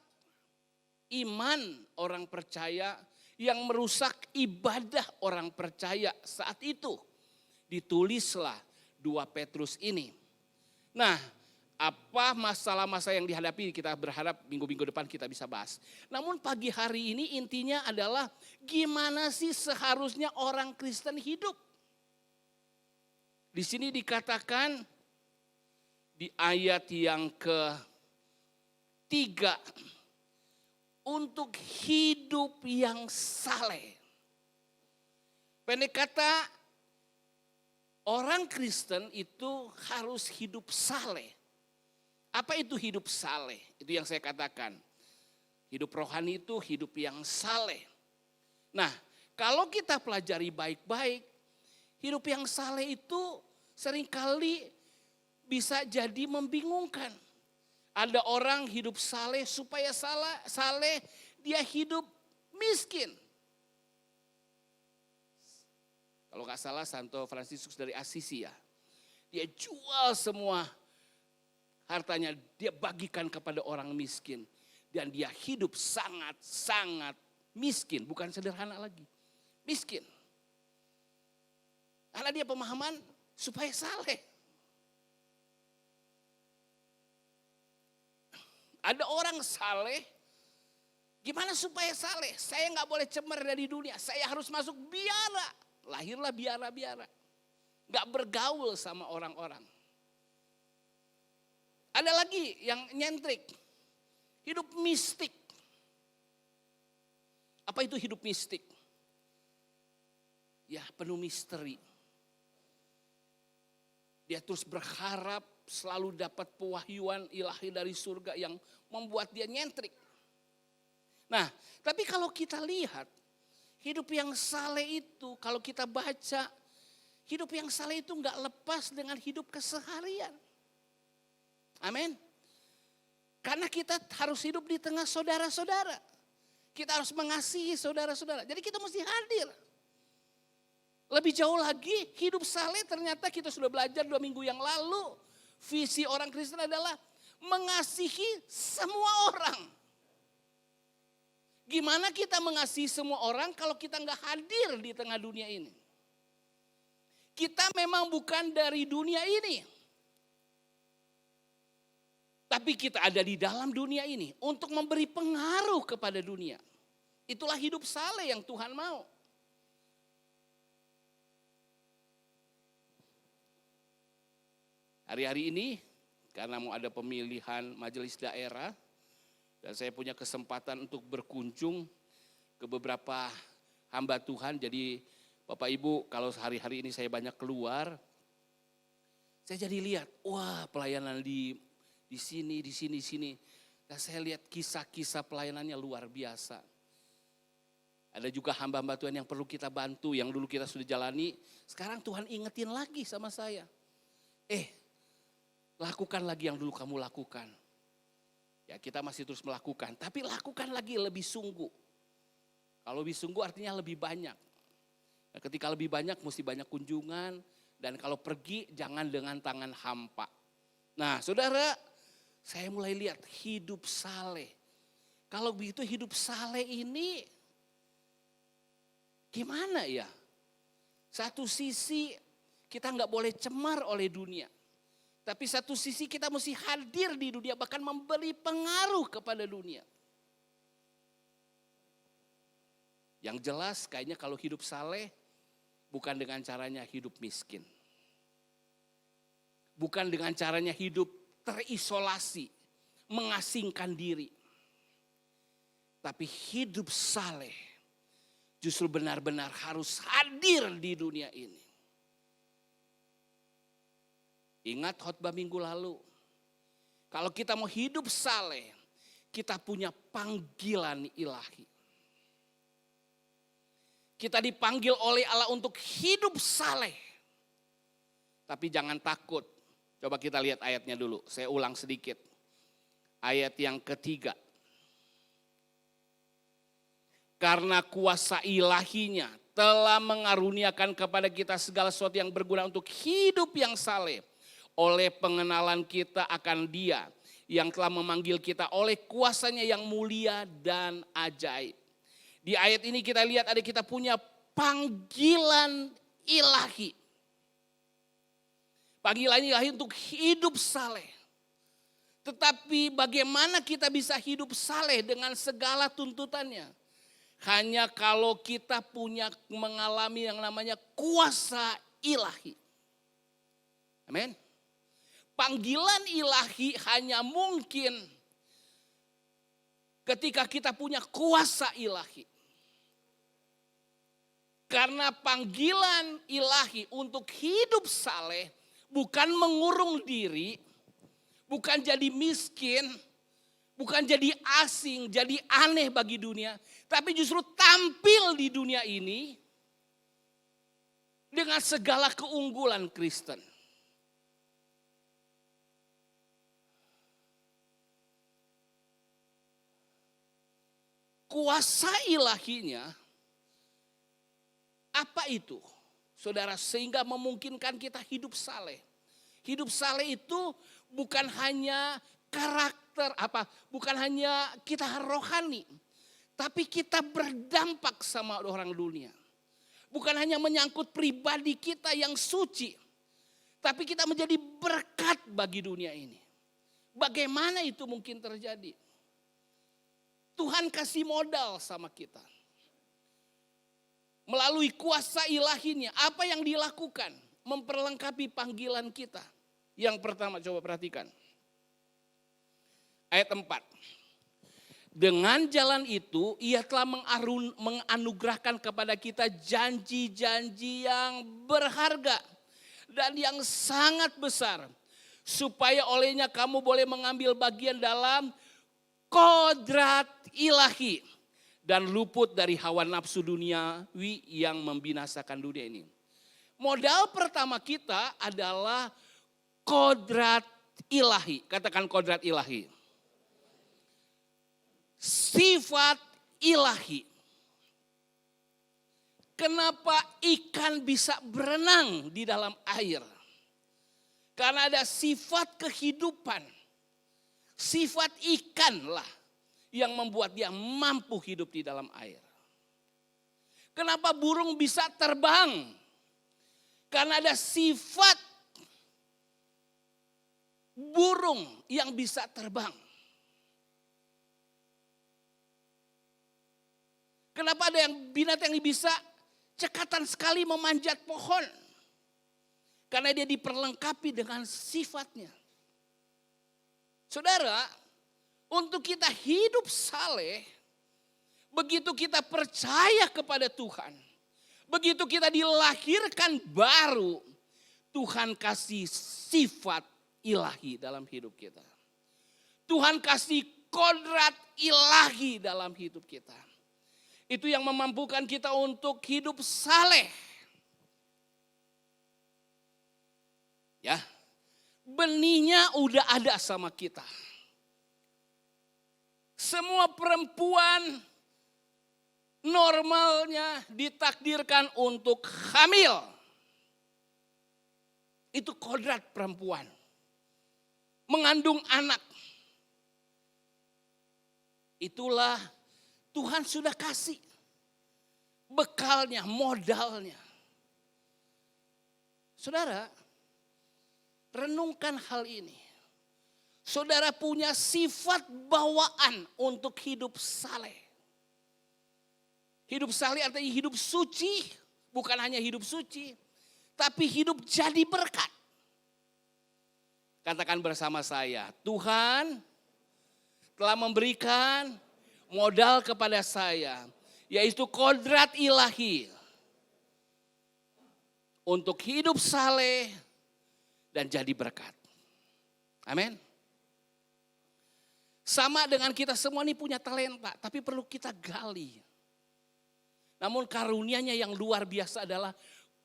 iman orang percaya, yang merusak ibadah orang percaya saat itu. Ditulislah 2 Petrus ini. Nah, apa masalah-masalah yang dihadapi, kita berharap minggu-minggu depan kita bisa bahas. Namun pagi hari ini intinya adalah gimana sih seharusnya orang Kristen hidup. Di sini dikatakan di ayat yang ke-3, untuk hidup yang saleh. Pendek kata, orang Kristen itu harus hidup saleh. Apa itu hidup saleh? Itu yang saya katakan. Hidup rohani itu hidup yang saleh. Nah, kalau kita pelajari baik-baik, hidup yang saleh itu seringkali bisa jadi membingungkan. Ada orang hidup saleh, supaya saleh dia hidup miskin. Kalau gak salah Santo Fransiskus dari Assisi ya. Dia jual semua hartanya, dia bagikan kepada orang miskin. Dan dia hidup sangat-sangat miskin, bukan sederhana lagi. Miskin. Karena dia pemahaman supaya saleh. Ada orang saleh, gimana supaya saleh? Saya nggak boleh cemar dari dunia, saya harus masuk biara. Lahirlah biara-biara. Nggak bergaul sama orang-orang. Ada lagi yang nyentrik, hidup mistik. Apa itu hidup mistik? Ya, penuh misteri. Dia terus berharap selalu dapat pewahyuan ilahi dari surga yang membuat dia nyentrik. Nah, tapi kalau kita lihat hidup yang saleh itu, kalau kita baca, hidup yang saleh itu enggak lepas dengan hidup keseharian. Amin. Karena kita harus hidup di tengah saudara-saudara. Kita harus mengasihi saudara-saudara. Jadi kita mesti hadir. Lebih jauh lagi, hidup saleh ternyata kita sudah belajar 2 minggu yang lalu. Visi orang Kristen adalah mengasihi semua orang. Gimana kita mengasihi semua orang kalau kita nggak hadir di tengah dunia ini? Kita memang bukan dari dunia ini. Tapi kita ada di dalam dunia ini untuk memberi pengaruh kepada dunia. Itulah hidup saleh yang Tuhan mau. Hari-hari ini karena mau ada pemilihan majelis daerah dan saya punya kesempatan untuk berkunjung ke beberapa hamba Tuhan. Jadi Bapak Ibu kalau hari-hari ini saya banyak keluar, saya jadi lihat, wah pelayanan di sini. Dan saya lihat kisah-kisah pelayanannya luar biasa. Ada juga hamba-hamba Tuhan yang perlu kita bantu, yang dulu kita sudah jalani. Sekarang Tuhan ingetin lagi sama saya. Lakukan lagi yang dulu kamu lakukan. Ya kita masih terus melakukan, tapi lakukan lagi lebih sungguh. Kalau lebih sungguh artinya lebih banyak. Nah, ketika lebih banyak mesti banyak kunjungan. Dan kalau pergi jangan dengan tangan hampa. Nah saudara, saya mulai lihat hidup saleh. Kalau begitu hidup saleh ini gimana ya? Satu sisi kita nggak boleh cemar oleh dunia. Tapi satu sisi kita mesti hadir di dunia, bahkan memberi pengaruh kepada dunia. Yang jelas kayaknya kalau hidup saleh bukan dengan caranya hidup miskin. Bukan dengan caranya hidup terisolasi, mengasingkan diri. Tapi hidup saleh justru benar-benar harus hadir di dunia ini. Ingat khotbah minggu lalu, kalau kita mau hidup saleh, kita punya panggilan ilahi. Kita dipanggil oleh Allah untuk hidup saleh. Tapi jangan takut. Coba kita lihat ayatnya dulu, saya ulang sedikit. Ayat yang ketiga. Karena kuasa ilahinya telah mengaruniakan kepada kita segala sesuatu yang berguna untuk hidup yang saleh. Oleh pengenalan kita akan Dia yang telah memanggil kita oleh kuasanya yang mulia dan ajaib. Di ayat ini kita lihat ada kita punya panggilan ilahi. Panggilan ilahi untuk hidup saleh. Tetapi bagaimana kita bisa hidup saleh dengan segala tuntutannya? Hanya kalau kita punya mengalami yang namanya kuasa ilahi. Amin. Panggilan ilahi hanya mungkin ketika kita punya kuasa ilahi. Karena panggilan ilahi untuk hidup saleh bukan mengurung diri, bukan jadi miskin, bukan jadi asing, jadi aneh bagi dunia. Tapi justru tampil di dunia ini dengan segala keunggulan Kristen. Kuasa ilahinya, apa itu? Saudara, sehingga memungkinkan kita hidup saleh. Hidup saleh itu bukan hanya karakter, bukan hanya kita rohani. Tapi kita berdampak sama orang dunia. Bukan hanya menyangkut pribadi kita yang suci. Tapi kita menjadi berkat bagi dunia ini. Bagaimana itu mungkin terjadi? Tuhan kasih modal sama kita. Melalui kuasa ilahinya, apa yang dilakukan? Memperlengkapi panggilan kita. Yang pertama coba perhatikan. Ayat 4. Dengan jalan itu ia telah menganugerahkan kepada kita janji-janji yang berharga. Dan yang sangat besar. Supaya olehnya kamu boleh mengambil bagian dalam kodrat ilahi dan luput dari hawa nafsu duniawi yang membinasakan dunia ini. Modal pertama kita adalah kodrat ilahi. Katakan kodrat ilahi. Sifat ilahi. kenapa ikan bisa berenang di dalam air? Karena ada sifat kehidupan. Sifat ikan lah yang membuat dia mampu hidup di dalam air. Kenapa burung bisa terbang? Karena ada sifat burung yang bisa terbang. Kenapa ada yang binatang yang bisa cekatan sekali memanjat pohon? Karena dia diperlengkapi dengan sifatnya. Saudara, untuk kita hidup saleh, begitu kita percaya kepada Tuhan, begitu kita dilahirkan baru, Tuhan kasih sifat ilahi dalam hidup kita. Tuhan kasih kodrat ilahi dalam hidup kita. Itu yang memampukan kita untuk hidup saleh. Ya, benihnya udah ada sama kita. Semua perempuan normalnya ditakdirkan untuk hamil. Itu kodrat perempuan. Mengandung anak. Itulah Tuhan sudah kasih bekalnya, modalnya. Saudara, renungkan hal ini. Saudara punya sifat bawaan untuk hidup saleh. Hidup saleh artinya hidup suci, bukan hanya hidup suci, tapi hidup jadi berkat. Katakan bersama saya, Tuhan telah memberikan modal kepada saya, yaitu kodrat ilahi untuk hidup saleh dan jadi berkat. Amin. Sama dengan kita semua ini punya talenta, tapi perlu kita gali. Namun karunia-Nya yang luar biasa adalah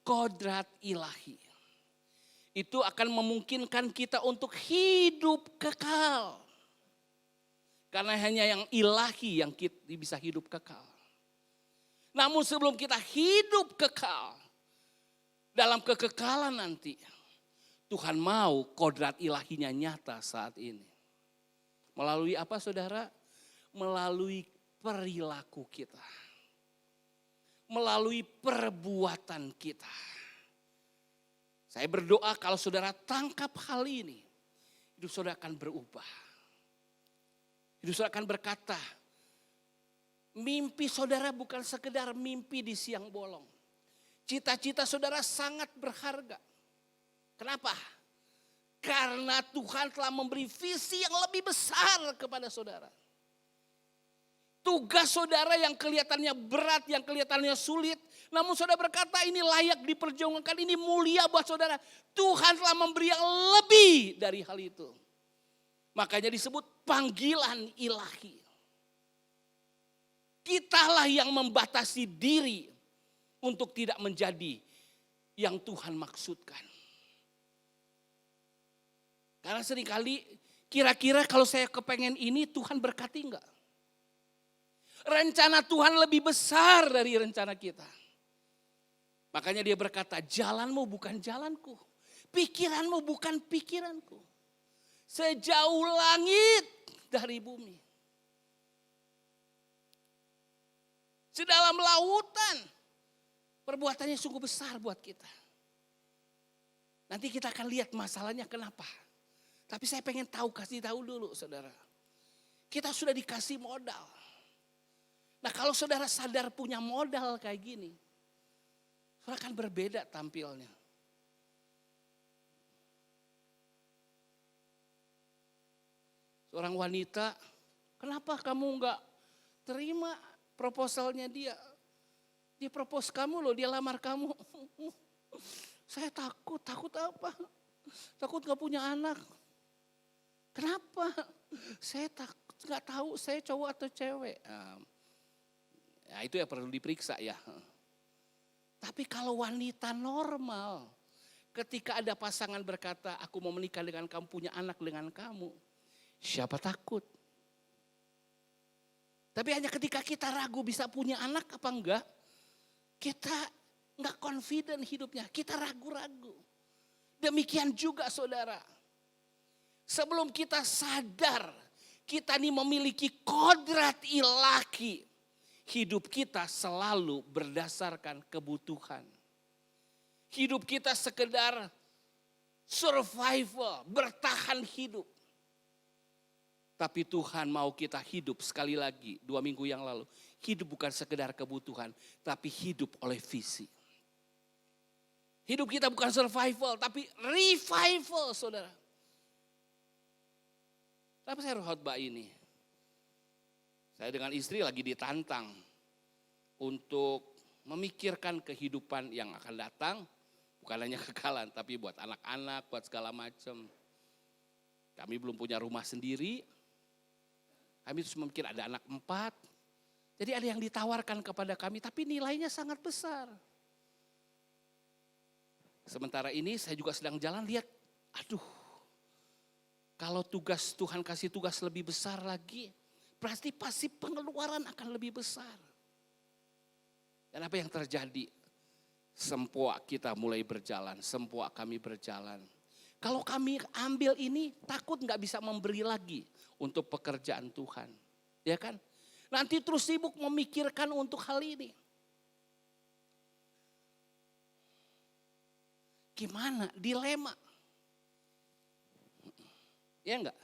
kodrat ilahi. Itu akan memungkinkan kita untuk hidup kekal. Karena hanya yang ilahi yang kita bisa hidup kekal. Namun sebelum kita hidup kekal, dalam kekekalan nanti, Tuhan mau kodrat ilahinya nyata saat ini. Melalui apa saudara? Melalui perilaku kita. Melalui perbuatan kita. Saya berdoa kalau saudara tangkap hal ini, hidup saudara akan berubah. Hidup saudara akan berkata, mimpi saudara bukan sekedar mimpi di siang bolong. Cita-cita saudara sangat berharga. Kenapa? Karena Tuhan telah memberi visi yang lebih besar kepada saudara. Tugas saudara yang kelihatannya berat, yang kelihatannya sulit. Namun saudara berkata ini layak diperjuangkan, ini mulia buat saudara. Tuhan telah memberi yang lebih dari hal itu. Makanya disebut panggilan ilahi. Kitalah yang membatasi diri untuk tidak menjadi yang Tuhan maksudkan. Karena seringkali kira-kira kalau saya kepengen ini Tuhan berkati enggak? Rencana Tuhan lebih besar dari rencana kita. Makanya dia berkata, jalanmu bukan jalanku. Pikiranmu bukan pikiranku. Sejauh langit dari bumi. Sedalam lautan. Perbuatannya sungguh besar buat kita. Nanti kita akan lihat masalahnya kenapa. Tapi saya pengen kasih tahu dulu saudara. Kita sudah dikasih modal. Nah kalau saudara sadar punya modal kayak gini. Saudara akan berbeda tampilnya. Seorang wanita, kenapa kamu enggak terima proposalnya dia? Dia propose kamu loh, dia lamar kamu. Saya takut apa? Takut gak punya anak. Kenapa? Saya nggak tahu saya cowok atau cewek. Ya itu ya perlu diperiksa ya. Tapi kalau wanita normal, ketika ada pasangan berkata, aku mau menikah dengan kamu, punya anak dengan kamu, siapa takut? Tapi hanya ketika kita ragu bisa punya anak apa enggak, kita nggak confident hidupnya, kita ragu-ragu. Demikian juga saudara, sebelum kita sadar kita ini memiliki kodrat ilahi, hidup kita selalu berdasarkan kebutuhan. Hidup kita sekedar survival, bertahan hidup. Tapi Tuhan mau kita hidup sekali lagi, 2 minggu yang lalu. Hidup bukan sekedar kebutuhan, tapi hidup oleh visi. Hidup kita bukan survival, tapi revival saudara. Tapi saya khotbah ini. Saya dengan istri lagi ditantang untuk memikirkan kehidupan yang akan datang. Bukan hanya kekalan, tapi buat anak-anak, buat segala macam. Kami belum punya rumah sendiri. Kami terus memikir ada anak 4. Jadi ada yang ditawarkan kepada kami, tapi nilainya sangat besar. Sementara ini saya juga sedang jalan lihat, aduh, kalau Tuhan kasih tugas lebih besar lagi, pasti pengeluaran akan lebih besar. Dan apa yang terjadi? Sempoak kita mulai berjalan, sempoak kami berjalan. Kalau kami ambil ini, takut nggak bisa memberi lagi untuk pekerjaan Tuhan. Ya kan? Nanti terus sibuk memikirkan untuk hal ini. Gimana? Dilema. Ya enggak?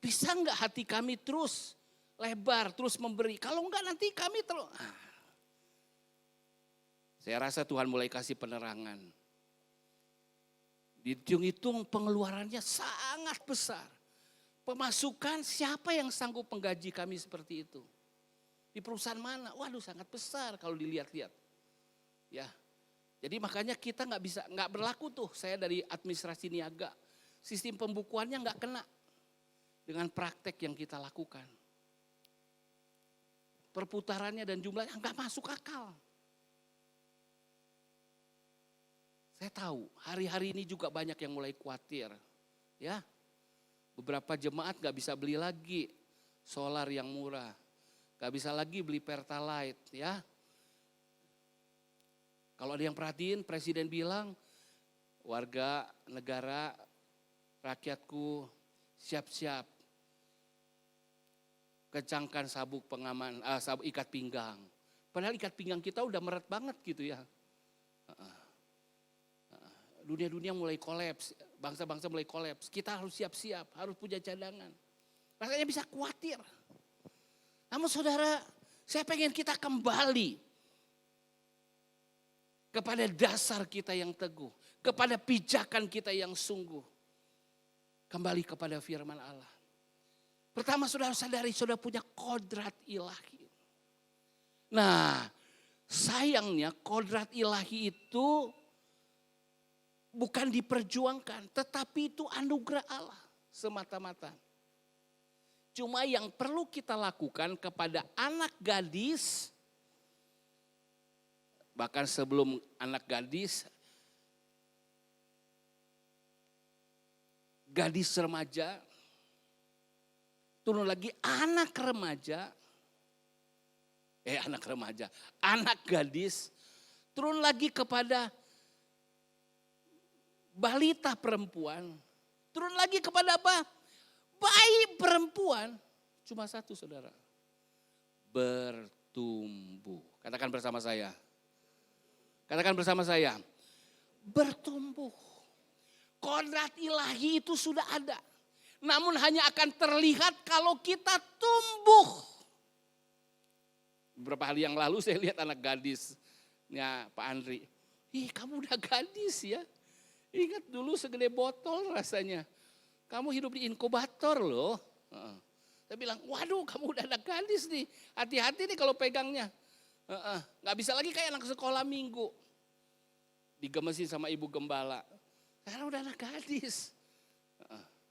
Bisa enggak hati kami terus lebar, terus memberi? Kalau enggak nanti kami terus. Saya rasa Tuhan mulai kasih penerangan. Dihitung-hitung pengeluarannya sangat besar. Pemasukan siapa yang sanggup menggaji kami seperti itu? Di perusahaan mana? Waduh sangat besar kalau dilihat-lihat. Ya. Jadi makanya kita nggak berlaku tuh. Saya dari administrasi niaga, sistem pembukuannya nggak kena dengan praktek yang kita lakukan. Perputarannya dan jumlahnya nggak masuk akal. Saya tahu hari-hari ini juga banyak yang mulai khawatir, ya. Beberapa jemaat nggak bisa beli lagi solar yang murah, nggak bisa lagi beli pertalite, ya. Kalau ada yang perhatiin, Presiden bilang, warga negara, rakyatku siap-siap. Kencangkan sabuk pengaman, sabuk ikat pinggang. Padahal ikat pinggang kita udah meret banget gitu ya. Dunia-dunia mulai kolaps, bangsa-bangsa mulai kolaps. Kita harus siap-siap, harus punya cadangan. Rasanya bisa khawatir. Namun saudara, saya pengen kita kembali kepada dasar kita yang teguh, kepada pijakan kita yang sungguh. Kembali kepada firman Allah. Pertama saudara sadari saudara punya kodrat ilahi. Nah sayangnya kodrat ilahi itu bukan diperjuangkan, tetapi itu anugerah Allah semata-mata. Cuma yang perlu kita lakukan kepada anak gadis, bahkan sebelum anak gadis, gadis remaja, turun lagi anak remaja, anak gadis, turun lagi kepada balita perempuan, turun lagi kepada apa? Bayi perempuan, cuma satu saudara, bertumbuh. Katakan bersama saya. Katakan bersama saya, bertumbuh. Kodrat ilahi itu sudah ada. Namun hanya akan terlihat kalau kita tumbuh. Beberapa hari yang lalu saya lihat anak gadisnya Pak Andri. Ih kamu udah gadis ya. Ingat dulu segede botol rasanya. Kamu hidup di inkubator loh. Saya bilang, waduh kamu udah anak gadis nih. Hati-hati nih kalau pegangnya. Gak bisa lagi kayak anak sekolah minggu. Digemesin sama ibu gembala. Karena udah anak gadis.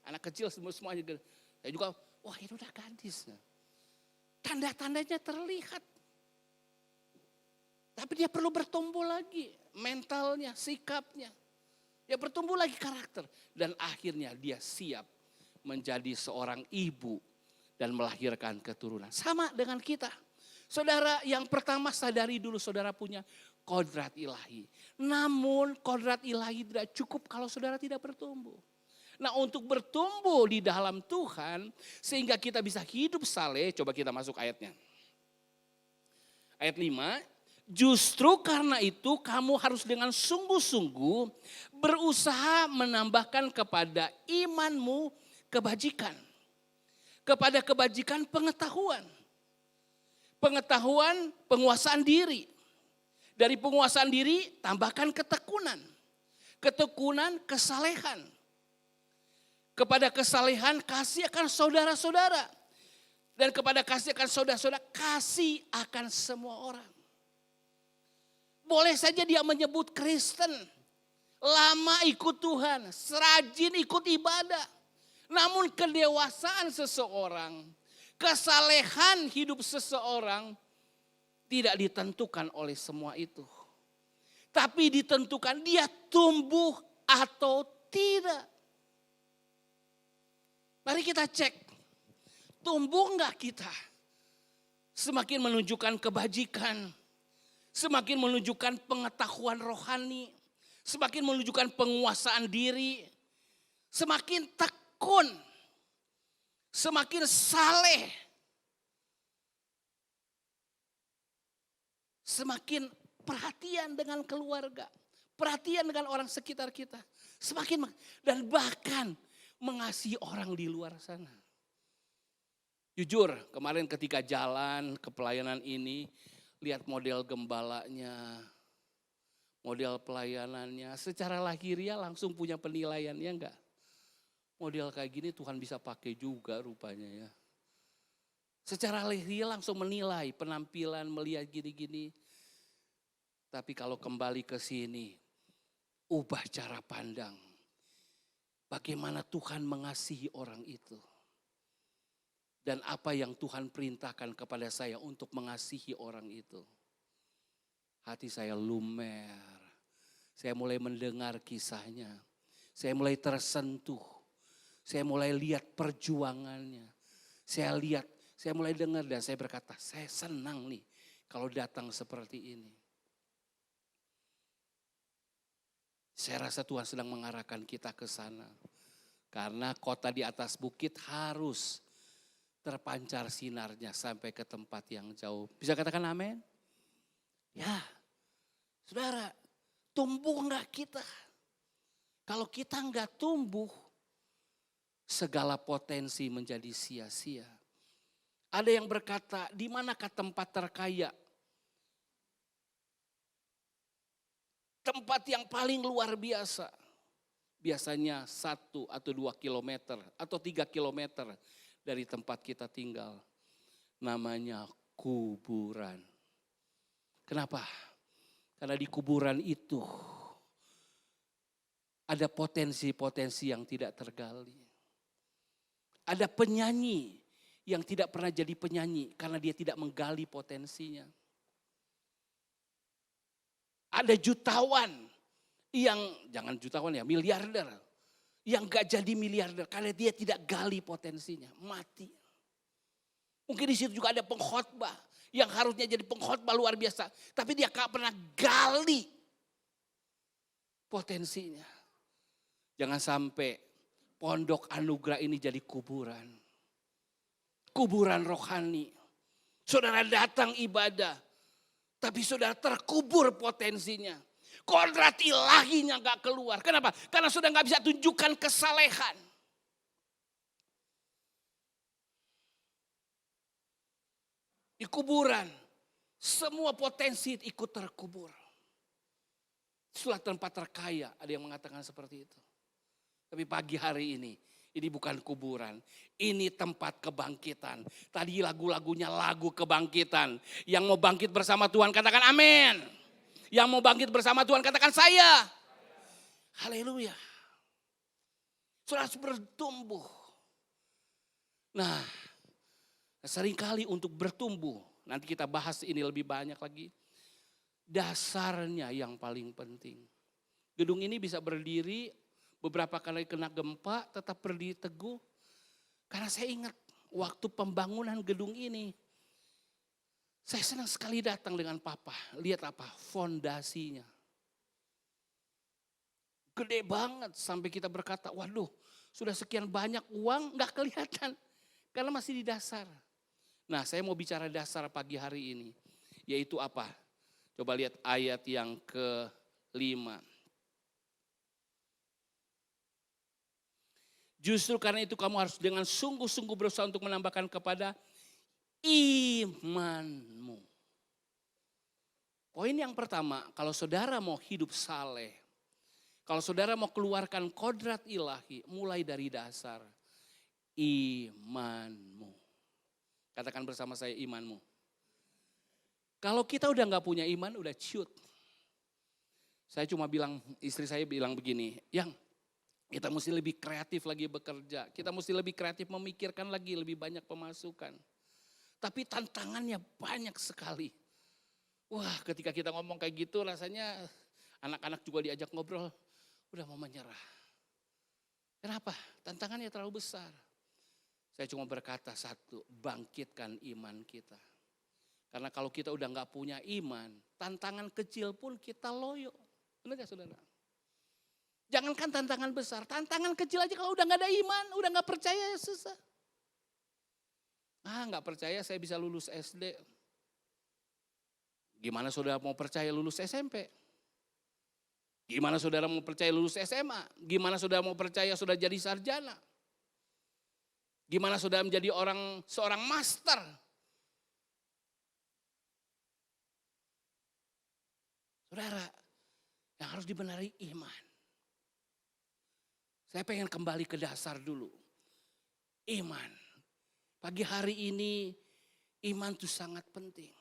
Anak kecil semuanya. Saya juga, wah ini udah gadis. Tanda-tandanya terlihat. Tapi dia perlu bertumbuh lagi. Mentalnya, sikapnya. Dia bertumbuh lagi karakter. Dan akhirnya dia siap menjadi seorang ibu. Dan melahirkan keturunan. Sama dengan kita. Saudara, yang pertama sadari dulu saudara punya kodrat ilahi. Namun kodrat ilahi tidak cukup kalau saudara tidak bertumbuh. Nah, untuk bertumbuh di dalam Tuhan sehingga kita bisa hidup saleh, coba kita masuk ayatnya. Ayat 5, justru karena itu kamu harus dengan sungguh-sungguh berusaha menambahkan kepada imanmu kebajikan. Kepada kebajikan pengetahuan. Pengetahuan, penguasaan diri. Dari penguasaan diri tambahkan ketekunan. Ketekunan, kesalehan. Kepada kesalehan kasih akan saudara-saudara. Dan kepada kasih akan saudara-saudara kasih akan semua orang. Boleh saja dia menyebut Kristen. Lama ikut Tuhan, serajin ikut ibadah. Namun kedewasaan seseorang, kesalehan hidup seseorang tidak ditentukan oleh semua itu. Tapi ditentukan dia tumbuh atau tidak. Mari kita cek, tumbuh enggak kita? Semakin menunjukkan kebajikan, semakin menunjukkan pengetahuan rohani, semakin menunjukkan penguasaan diri, semakin tekun, semakin saleh, semakin perhatian dengan keluarga, perhatian dengan orang sekitar kita, semakin dan bahkan mengasihi orang di luar sana. Jujur, kemarin ketika jalan ke pelayanan ini, lihat model gembalanya, model pelayanannya, secara lahiriah langsung punya penilaian, ya enggak? Model kayak gini Tuhan bisa pakai juga rupanya ya. Secara lahiriah langsung menilai penampilan, melihat gini-gini. Tapi kalau kembali ke sini, ubah cara pandang. Bagaimana Tuhan mengasihi orang itu. Dan apa yang Tuhan perintahkan kepada saya untuk mengasihi orang itu. Hati saya lumer. Saya mulai mendengar kisahnya. Saya mulai tersentuh. Saya mulai lihat perjuangannya. Saya mulai dengar dan saya berkata, saya senang nih kalau datang seperti ini. Saya rasa Tuhan sedang mengarahkan kita ke sana. Karena kota di atas bukit harus terpancar sinarnya sampai ke tempat yang jauh. Bisa katakan amin? Ya, saudara, tumbuh enggak kita? Kalau kita enggak tumbuh, segala potensi menjadi sia-sia. Ada yang berkata, di manakah tempat terkaya? Tempat yang paling luar biasa. Biasanya 1 atau 2 kilometer atau 3 kilometer dari tempat kita tinggal. Namanya kuburan. Kenapa? Karena di kuburan itu ada potensi-potensi yang tidak tergali. Ada penyanyi yang tidak pernah jadi penyanyi karena dia tidak menggali potensinya. Ada jutawan yang, jangan jutawan ya, miliarder. Yang gak jadi miliarder karena dia tidak gali potensinya, mati. Mungkin di situ juga ada pengkhotbah yang harusnya jadi pengkhotbah luar biasa. Tapi dia gak pernah gali potensinya. Jangan sampai pondok anugerah ini jadi kuburan. Kuburan rohani. Saudara datang ibadah. Tapi saudara terkubur potensinya. Kodrat ilahinya gak keluar. Kenapa? Karena saudara gak bisa tunjukkan kesalehan. Di kuburan, semua potensi ikut terkubur. Itulah tempat terkaya, ada yang mengatakan seperti itu. Tapi pagi hari ini bukan kuburan, ini tempat kebangkitan. Tadi lagu-lagunya lagu kebangkitan. Yang mau bangkit bersama Tuhan katakan amin. Yang mau bangkit bersama Tuhan katakan saya. Haleluya. Saudara harus bertumbuh. Nah, seringkali untuk bertumbuh, nanti kita bahas ini lebih banyak lagi. Dasarnya yang paling penting. Gedung ini bisa berdiri, beberapa kali kena gempa tetap berdiri teguh. Karena saya ingat waktu pembangunan gedung ini. Saya senang sekali datang dengan papa. Lihat apa? Fondasinya. Gede banget sampai kita berkata, waduh sudah sekian banyak uang gak kelihatan. Karena masih di dasar. Nah saya mau bicara dasar pagi hari ini. Yaitu apa? Coba lihat ayat yang ke-5. Justru karena itu kamu harus dengan sungguh-sungguh berusaha untuk menambahkan kepada imanmu. Poin yang pertama, kalau saudara mau hidup saleh, kalau saudara mau keluarkan kodrat ilahi, mulai dari dasar imanmu. Katakan bersama saya imanmu. Kalau kita udah gak punya iman, udah ciut. Saya cuma bilang, istri saya bilang begini, yang kita mesti lebih kreatif lagi bekerja. Kita mesti lebih kreatif memikirkan lagi lebih banyak pemasukan. Tapi tantangannya banyak sekali. Wah ketika kita ngomong kayak gitu rasanya anak-anak juga diajak ngobrol. Udah mau menyerah. Kenapa? Tantangannya terlalu besar. Saya cuma berkata satu, bangkitkan iman kita. Karena kalau kita udah gak punya iman, tantangan kecil pun kita loyo. Benar gak saudara? Jangankan tantangan besar, tantangan kecil aja kalau udah gak ada iman, udah gak percaya ya susah. Gak percaya saya bisa lulus SD. Gimana saudara mau percaya lulus SMP? Gimana saudara mau percaya lulus SMA? Gimana saudara mau percaya sudah jadi sarjana? Gimana saudara menjadi seorang master? Saudara, yang harus dibenari iman. Saya pengen kembali ke dasar dulu. Iman. Pagi hari ini iman itu sangat penting.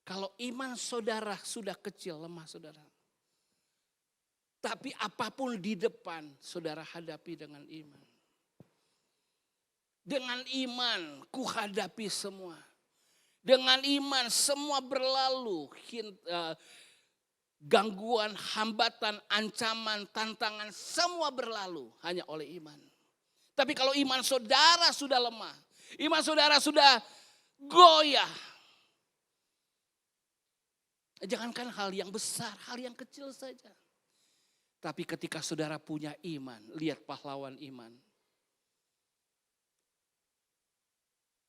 Kalau iman saudara sudah kecil, lemah saudara. Tapi apapun di depan saudara hadapi dengan iman. Dengan iman ku hadapi semua. Dengan iman semua berlalu. Gangguan, hambatan, ancaman, tantangan semua berlalu hanya oleh iman. Tapi kalau iman saudara sudah lemah, iman saudara sudah goyah. Jangankan hal yang besar, hal yang kecil saja. Tapi ketika saudara punya iman, lihat pahlawan iman.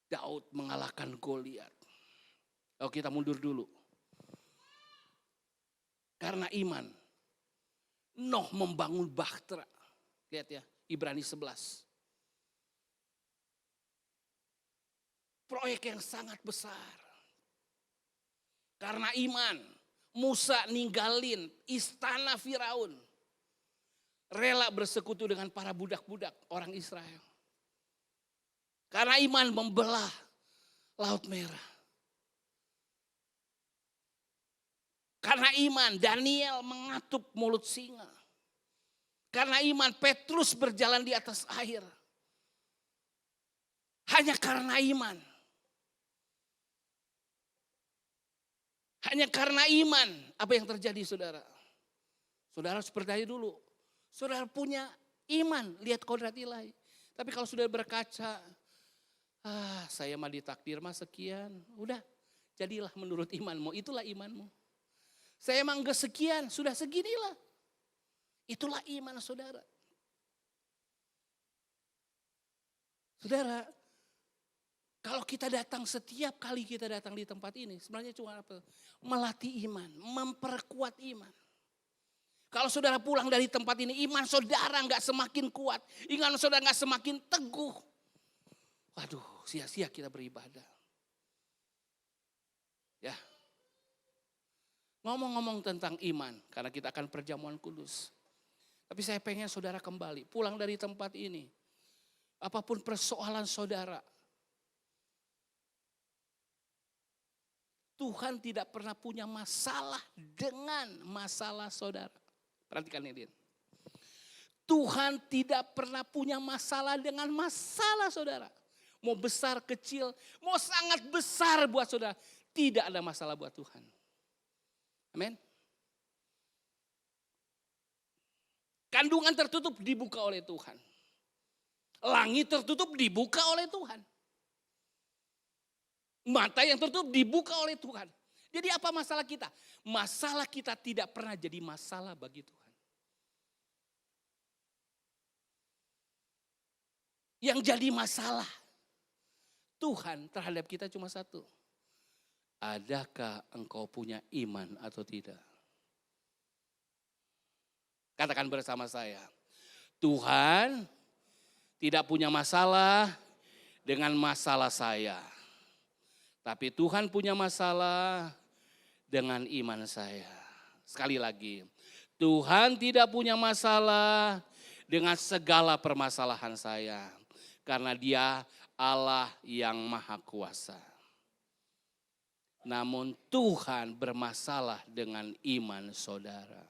Daud mengalahkan Goliat. Oh kita mundur dulu. Karena iman, Noh membangun bahtera. Lihat ya, Ibrani 11. Proyek yang sangat besar. Karena iman, Musa ninggalin istana Firaun. Rela bersekutu dengan para budak-budak orang Israel. Karena iman membelah Laut Merah. Karena iman Daniel mengatup mulut singa. Karena iman Petrus berjalan di atas air. Hanya karena iman. Hanya karena iman. Apa yang terjadi saudara? Saudara harus percaya dulu. Saudara punya iman. Lihat kodrat ilahi. Tapi kalau sudah berkaca. Saya mah ditakdir mah sekian. Udah jadilah menurut imanmu. Itulah imanmu. Saya emang gak sekian, sudah seginilah. Itulah iman saudara. Saudara, kalau kita datang setiap kali kita datang di tempat ini, sebenarnya cuma apa? Melatih iman, memperkuat iman. Kalau saudara pulang dari tempat ini, iman saudara gak semakin kuat. Iman saudara gak semakin teguh. Waduh, sia-sia kita beribadah. Ya. Ngomong-ngomong tentang iman, karena kita akan perjamuan kudus. Tapi saya pengen saudara kembali, pulang dari tempat ini. Apapun persoalan saudara. Tuhan tidak pernah punya masalah dengan masalah saudara. Perhatikan ini. Tuhan tidak pernah punya masalah dengan masalah saudara. Mau besar, kecil, mau sangat besar buat saudara. Tidak ada masalah buat Tuhan. Amin. Kandungan tertutup dibuka oleh Tuhan. Langit tertutup dibuka oleh Tuhan. Mata yang tertutup dibuka oleh Tuhan. Jadi apa masalah kita? Masalah kita tidak pernah jadi masalah bagi Tuhan. Yang jadi masalah Tuhan terhadap kita cuma satu. Adakah engkau punya iman atau tidak? Katakan bersama saya. Tuhan tidak punya masalah dengan masalah saya. Tapi Tuhan punya masalah dengan iman saya. Sekali lagi, Tuhan tidak punya masalah dengan segala permasalahan saya. Karena Dia Allah yang maha kuasa. Namun Tuhan bermasalah dengan iman saudara.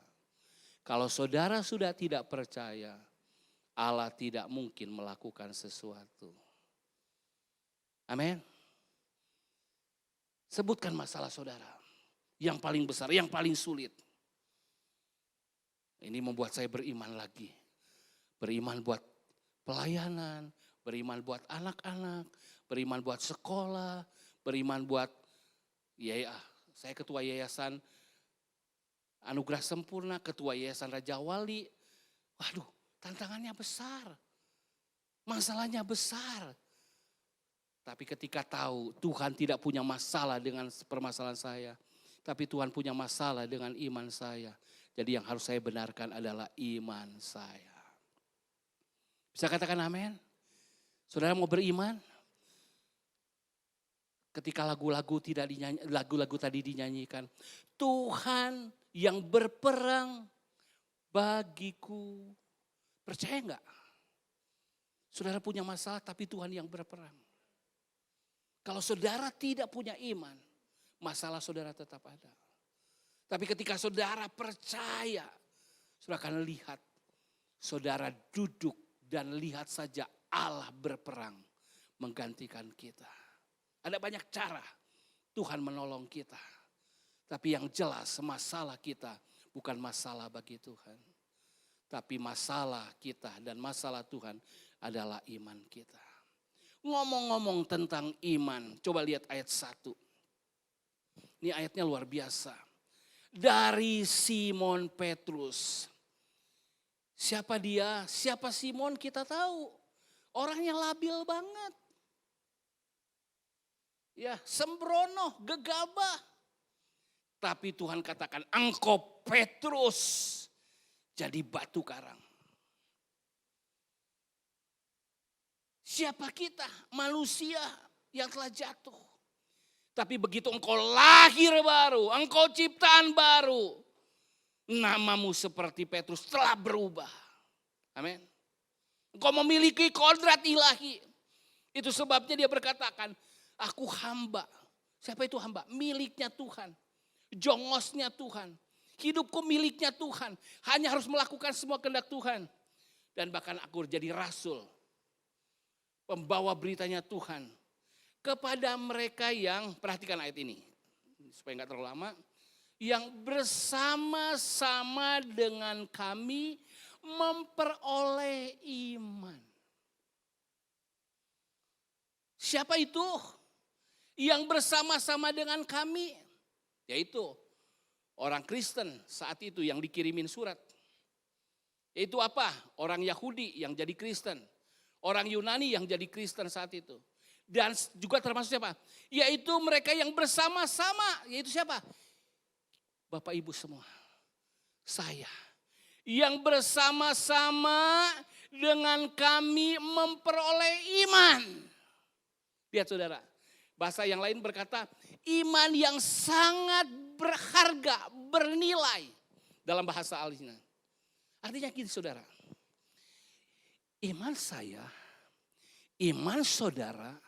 Kalau saudara sudah tidak percaya, Allah tidak mungkin melakukan sesuatu. Amin. Sebutkan masalah saudara. Yang paling besar, yang paling sulit. Ini membuat saya beriman lagi. Beriman buat pelayanan, beriman buat anak-anak, beriman buat sekolah, beriman buat, saya ketua yayasan Anugerah Sempurna, ketua yayasan Raja Wali. Waduh, tantangannya besar. Masalahnya besar. Tapi ketika tahu Tuhan tidak punya masalah dengan permasalahan saya. Tapi Tuhan punya masalah dengan iman saya. Jadi yang harus saya benarkan adalah iman saya. Bisa katakan amin? Saudara mau beriman? Ketika lagu-lagu tadi dinyanyikan. Tuhan yang berperang bagiku. Percaya enggak? Saudara punya masalah tapi Tuhan yang berperang. Kalau saudara tidak punya iman, masalah saudara tetap ada. Tapi ketika saudara percaya, saudara akan lihat, saudara duduk dan lihat saja Allah berperang menggantikan kita. Ada banyak cara Tuhan menolong kita. Tapi yang jelas masalah kita bukan masalah bagi Tuhan. Tapi masalah kita dan masalah Tuhan adalah iman kita. Ngomong-ngomong tentang iman, coba lihat ayat 1. Ini ayatnya luar biasa. Dari Simon Petrus. Siapa dia? Siapa Simon kita tahu. Orangnya labil banget. Ya, sembrono, gegabah. Tapi Tuhan katakan, engkau Petrus jadi batu karang. Siapa kita? Manusia yang telah jatuh. Tapi begitu engkau lahir baru, engkau ciptaan baru. Namamu seperti Petrus telah berubah. Amin. Engkau memiliki kodrat ilahi. Itu sebabnya dia berkatakan, aku hamba. Siapa itu hamba? Miliknya Tuhan. Jongosnya Tuhan. Hidupku miliknya Tuhan. Hanya harus melakukan semua kehendak Tuhan. Dan bahkan aku jadi rasul. Pembawa beritanya Tuhan. Kepada mereka yang, perhatikan ayat ini. Supaya gak terlalu lama. Yang bersama-sama dengan kami memperoleh iman. Siapa itu? Yang bersama-sama dengan kami. Yaitu orang Kristen saat itu yang dikirimin surat. Yaitu apa? Orang Yahudi yang jadi Kristen. Orang Yunani yang jadi Kristen saat itu. Dan juga termasuk siapa? Yaitu mereka yang bersama-sama. Yaitu siapa? Bapak Ibu semua. Saya. Yang bersama-sama dengan kami memperoleh iman. Lihat saudara. Bahasa yang lain berkata, iman yang sangat berharga, bernilai. Dalam bahasa Alkitab. Artinya gini saudara. Iman saya, iman saudara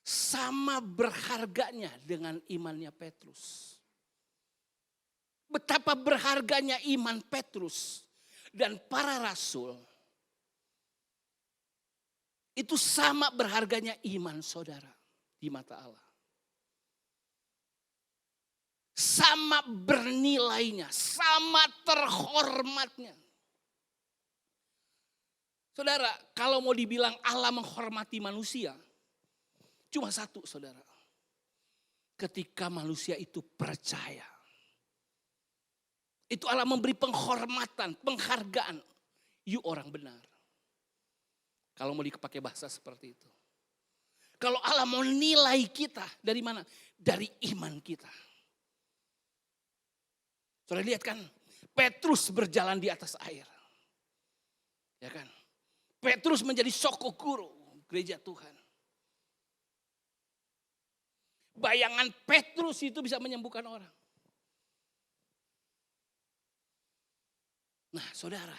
sama berharganya dengan imannya Petrus. Betapa berharganya iman Petrus dan para rasul. Itu sama berharganya iman saudara di mata Allah. Sama bernilainya, sama terhormatnya. Saudara, kalau mau dibilang Allah menghormati manusia, cuma satu saudara. ketika manusia itu percaya. Itu Allah memberi penghormatan, penghargaan. You orang benar. Kalau mau dipakai bahasa seperti itu. Kalau Allah mau nilai kita dari mana? Dari iman kita. Saudara lihat kan, Petrus berjalan di atas air. Ya kan? Petrus menjadi soko guru gereja Tuhan. Bayangan Petrus itu bisa menyembuhkan orang. Nah saudara,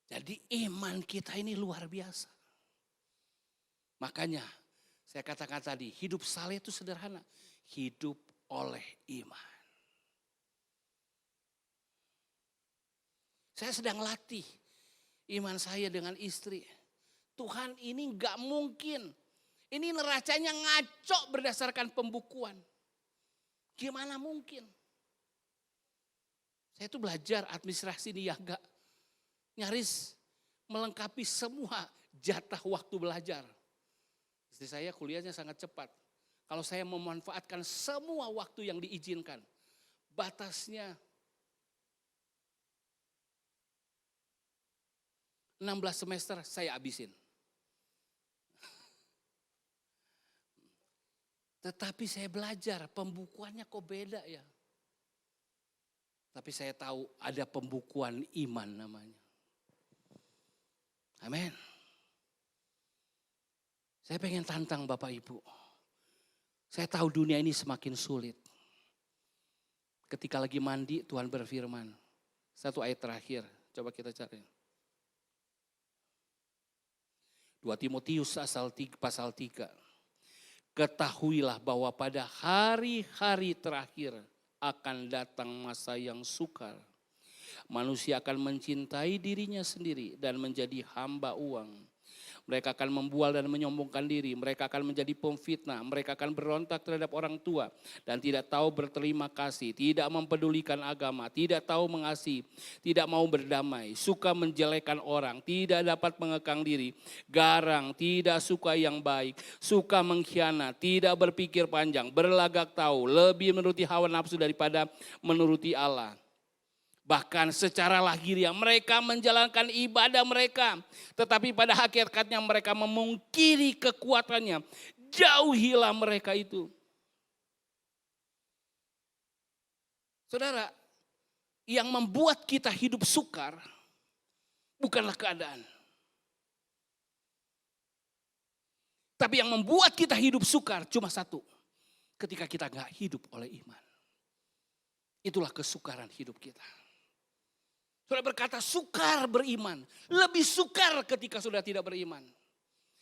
jadi iman kita ini luar biasa. Makanya saya katakan tadi, hidup saleh itu sederhana. Hidup oleh iman. Saya sedang latih iman saya dengan istri. Tuhan ini gak mungkin. Ini neracanya ngaco berdasarkan pembukuan. Gimana mungkin? Saya tuh belajar administrasi niaga. Nyaris melengkapi semua jatah waktu belajar. Istri saya kuliahnya sangat cepat. Kalau saya memanfaatkan semua waktu yang diizinkan. Batasnya 16 semester saya habisin. Tetapi saya belajar pembukuannya kok beda ya. Tapi saya tahu ada pembukuan iman namanya. Amin. Saya pengen tantang Bapak Ibu. Saya tahu dunia ini semakin sulit. Ketika lagi mandi Tuhan berfirman. Satu ayat terakhir. Coba kita cari. 2 Timotius pasal 3. Ketahuilah bahwa pada hari-hari terakhir akan datang masa yang sukar. Manusia akan mencintai dirinya sendiri dan menjadi hamba uang. Mereka akan membual dan menyombongkan diri. Mereka akan menjadi pemfitnah. Mereka akan berontak terhadap orang tua. Dan tidak tahu berterima kasih. Tidak mempedulikan agama. Tidak tahu mengasihi. Tidak mau berdamai. Suka menjelekan orang. Tidak dapat mengekang diri. Garang. Tidak suka yang baik. Suka mengkhianat. Tidak berpikir panjang. Berlagak tahu. Lebih menuruti hawa nafsu daripada menuruti Allah. Bahkan secara lahiriah mereka menjalankan ibadah mereka. Tetapi pada hakikatnya mereka memungkiri kekuatannya. Jauhilah mereka itu. Saudara, yang membuat kita hidup sukar bukanlah keadaan. Tapi yang membuat kita hidup sukar cuma satu. Ketika kita gak hidup oleh iman. Itulah kesukaran hidup kita. Saudara berkata sukar beriman. Lebih sukar ketika saudara tidak beriman.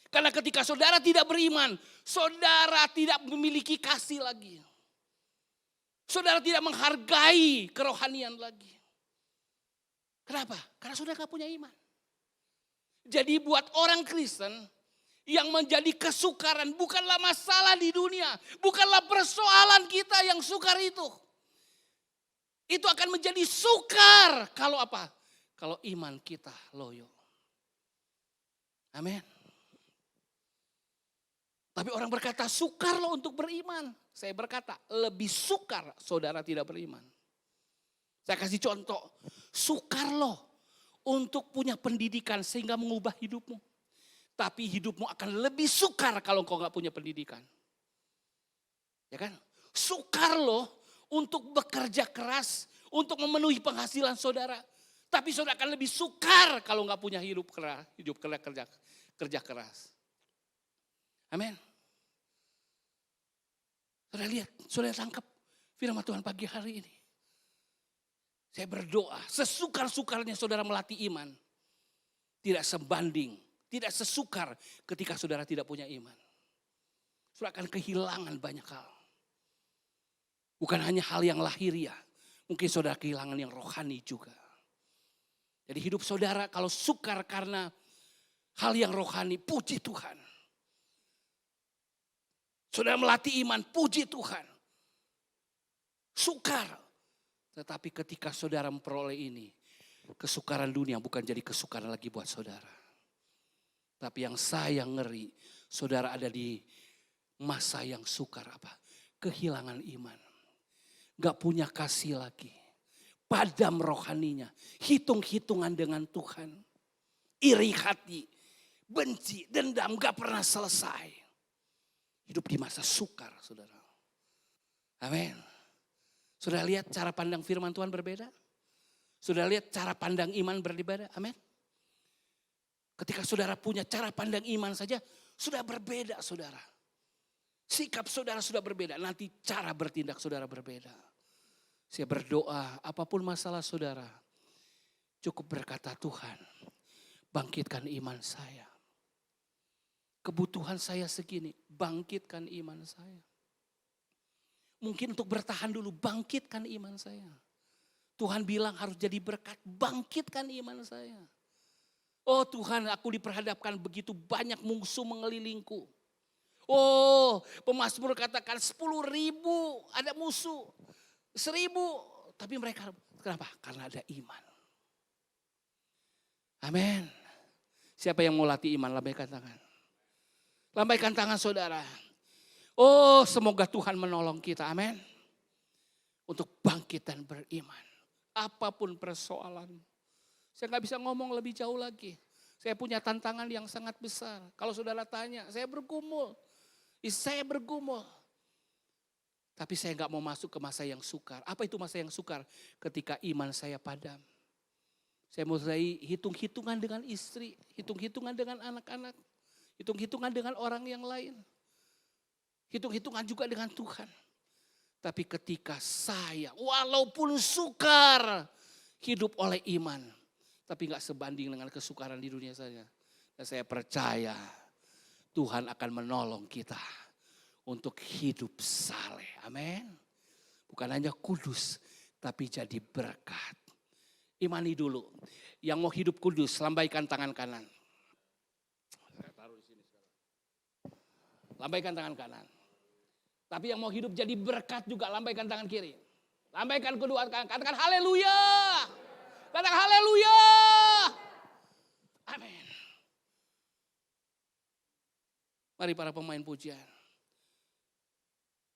Karena ketika saudara tidak beriman, saudara tidak memiliki kasih lagi. Saudara tidak menghargai kerohanian lagi. Kenapa? Karena saudara gak punya iman. Jadi buat orang Kristen yang menjadi kesukaran bukanlah masalah di dunia. Bukanlah persoalan kita yang sukar itu. Itu akan menjadi sukar kalau apa? Kalau iman kita loyo. Amin. Tapi orang berkata sukar loh untuk beriman. Saya berkata lebih sukar saudara tidak beriman. Saya kasih contoh. Sukar loh untuk punya pendidikan sehingga mengubah hidupmu. Tapi hidupmu akan lebih sukar kalau kau gak punya pendidikan. Ya kan? Sukar loh untuk bekerja keras, untuk memenuhi penghasilan saudara. Tapi saudara akan lebih sukar kalau nggak punya hidup kerja keras. Amin. Saudara lihat, saudara tangkap firman Tuhan pagi hari ini. Saya berdoa, sesukar-sukarnya saudara melatih iman. Tidak sebanding, tidak sesukar ketika saudara tidak punya iman. Saudara akan kehilangan banyak hal. Bukan hanya hal yang lahiriah. Mungkin saudara kehilangan yang rohani juga. Jadi hidup saudara kalau sukar karena hal yang rohani, puji Tuhan. Saudara melatih iman, puji Tuhan. Sukar. Tetapi ketika saudara memperoleh ini, kesukaran dunia bukan jadi kesukaran lagi buat saudara. Tapi yang saya ngeri, saudara ada di masa yang sukar apa? kehilangan iman. Gak punya kasih lagi. Padam rohaninya. Hitung-hitungan dengan Tuhan. Iri hati. Benci, dendam gak pernah selesai. Hidup di masa sukar, saudara. Amin. Sudah lihat cara pandang firman Tuhan berbeda? Sudah lihat cara pandang iman berbeda? Amin. Ketika saudara punya cara pandang iman saja, sudah berbeda saudara. Sikap saudara sudah berbeda, nanti cara bertindak saudara berbeda. Saya berdoa apapun masalah saudara, cukup berkata Tuhan, bangkitkan iman saya. Kebutuhan saya segini, bangkitkan iman saya. Mungkin untuk bertahan dulu, bangkitkan iman saya. Tuhan bilang harus jadi berkat, bangkitkan iman saya. Oh Tuhan, aku diperhadapkan begitu banyak musuh mengelilingku. Oh, pemazmur katakan 10.000 ada musuh. 1.000, tapi mereka kenapa? Karena ada iman. Amin. Siapa yang mau latih iman? Lambaikan tangan. Lambaikan tangan saudara. Oh, semoga Tuhan menolong kita. Amin. Untuk bangkit dan beriman. Apapun persoalan. Saya gak bisa ngomong lebih jauh lagi. Saya punya tantangan yang sangat besar. Kalau saudara tanya, saya bergumul. Saya bergumul. Tapi saya gak mau masuk ke masa yang sukar. Apa itu masa yang sukar? Ketika iman saya padam. Saya mulai hitung-hitungan dengan istri. Hitung-hitungan dengan anak-anak. Hitung-hitungan dengan orang yang lain. Hitung-hitungan juga dengan Tuhan. Tapi ketika saya walaupun sukar hidup oleh iman. Tapi gak sebanding dengan kesukaran di dunia saya. Dan saya percaya Tuhan akan menolong kita untuk hidup saleh. Amin. Bukan hanya kudus tapi jadi berkat. Imani dulu. Yang mau hidup kudus lambaikan tangan kanan. Saya taruh di sini sekarang. Lambaikan tangan kanan. Tapi yang mau hidup jadi berkat juga lambaikan tangan kiri. Lambaikan kedua tangan. Katakan haleluya. Katakan haleluya. Amin. Mari para pemain pujian.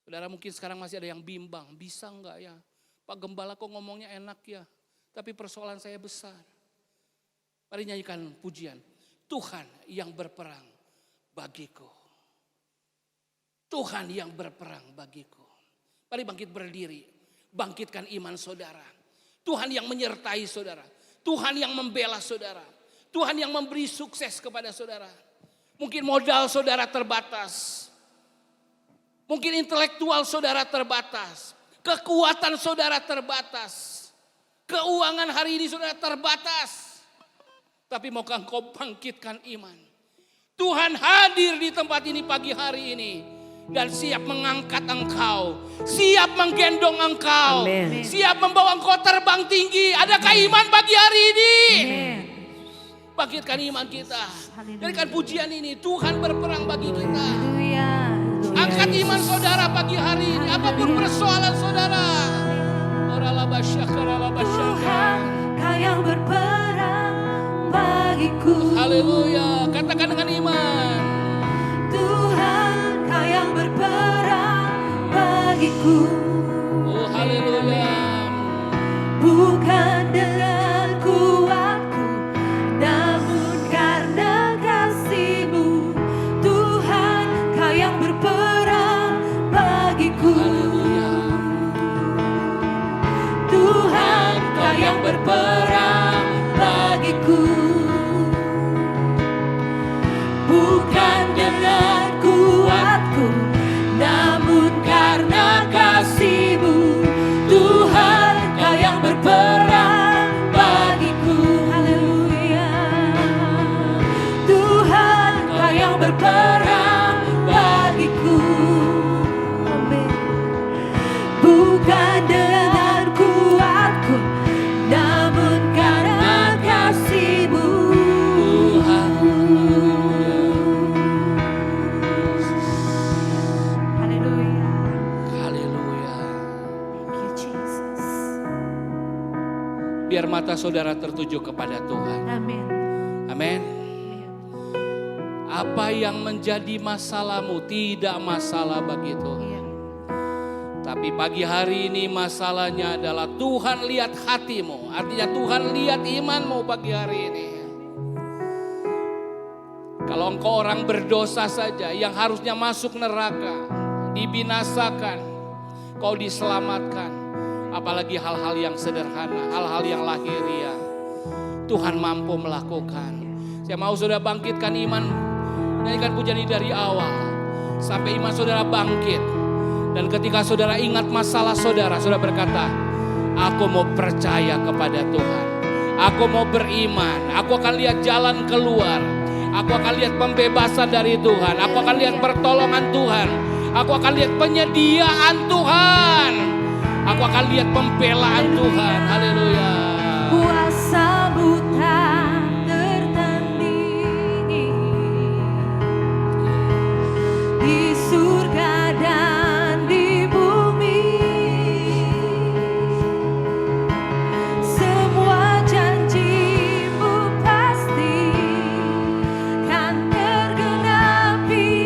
Saudara mungkin sekarang masih ada yang bimbang. Bisa enggak ya? Pak Gembala kok ngomongnya enak ya. Tapi persoalan saya besar. Mari nyanyikan pujian. Tuhan yang berperang bagiku. Tuhan yang berperang bagiku. Mari bangkit berdiri. Bangkitkan iman saudara. Tuhan yang menyertai saudara. Tuhan yang membela saudara. Tuhan yang memberi sukses kepada saudara. Mungkin modal saudara terbatas. Mungkin intelektual saudara terbatas. Kekuatan saudara terbatas. Keuangan hari ini saudara terbatas. Tapi maukah engkau bangkitkan iman. Tuhan hadir di tempat ini pagi hari ini. Dan siap mengangkat engkau. Siap menggendong engkau. Amen. Siap membawa engkau terbang tinggi. Adakah iman pagi hari ini? Amen. Bangkitkan iman kita. Jadikan pujian ini. Tuhan berperang bagi kita. Haleluya. Angkat iman saudara pagi hari ini. Apapun persoalan saudara. Tuhan, Kau yang berperang bagiku. Haleluya. Katakan dengan iman. Tuhan, Kau yang berperang bagiku. Oh haleluya. Bukan dengan kuatku, namun karena kasih-Mu. Tuhan, Kau yang berperang bagiku. Haleluya. Tuhan, Kau yang berperang bagiku. Bukan dengan kuatku, namun karena kasih-Mu. Tuhan, Kau yang berperang bagiku. Haleluya. Tuhan, Kau yang berperang bagiku. Amin. Bukan dengan kuatku, namun karena kasih-Mu. Tuhan. Haleluya. Haleluya. Thank you, Jesus. Biar mata saudara tertuju kepada Tuhan. Amin. Amin. Apa yang menjadi masalahmu tidak masalah bagi Tuhan. Iya. Tapi pagi hari ini masalahnya adalah Tuhan lihat hatimu. Artinya Tuhan lihat imanmu pagi hari ini. Kalau engkau orang berdosa saja yang harusnya masuk neraka, dibinasakan, kau diselamatkan. Apalagi hal-hal yang sederhana, hal-hal yang lahiriah. Tuhan mampu melakukan. Saya mau saudara bangkitkan iman, nyanyikan pujian ini dari awal sampai iman saudara bangkit. Dan ketika saudara ingat masalah saudara, saudara berkata, aku mau percaya kepada Tuhan. Aku mau beriman, aku akan lihat jalan keluar. Aku akan lihat pembebasan dari Tuhan. Aku akan lihat pertolongan Tuhan. Aku akan lihat penyediaan Tuhan. Aku akan lihat pembelaan Tuhan. Haleluya. Kuasa-Mu tak tertandingi di surga dan di bumi. Semua janji-Mu pasti kan tergenapi.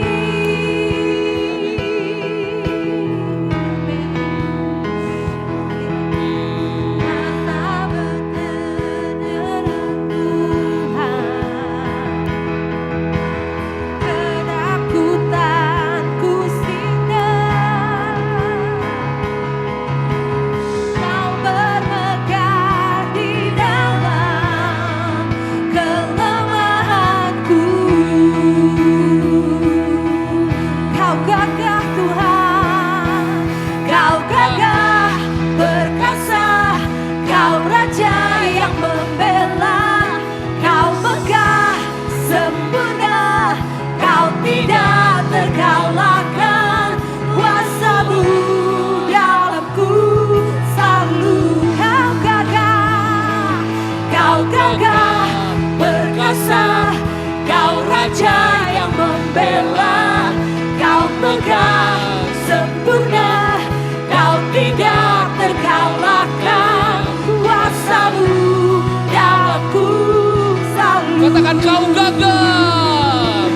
Katakan kau gagah.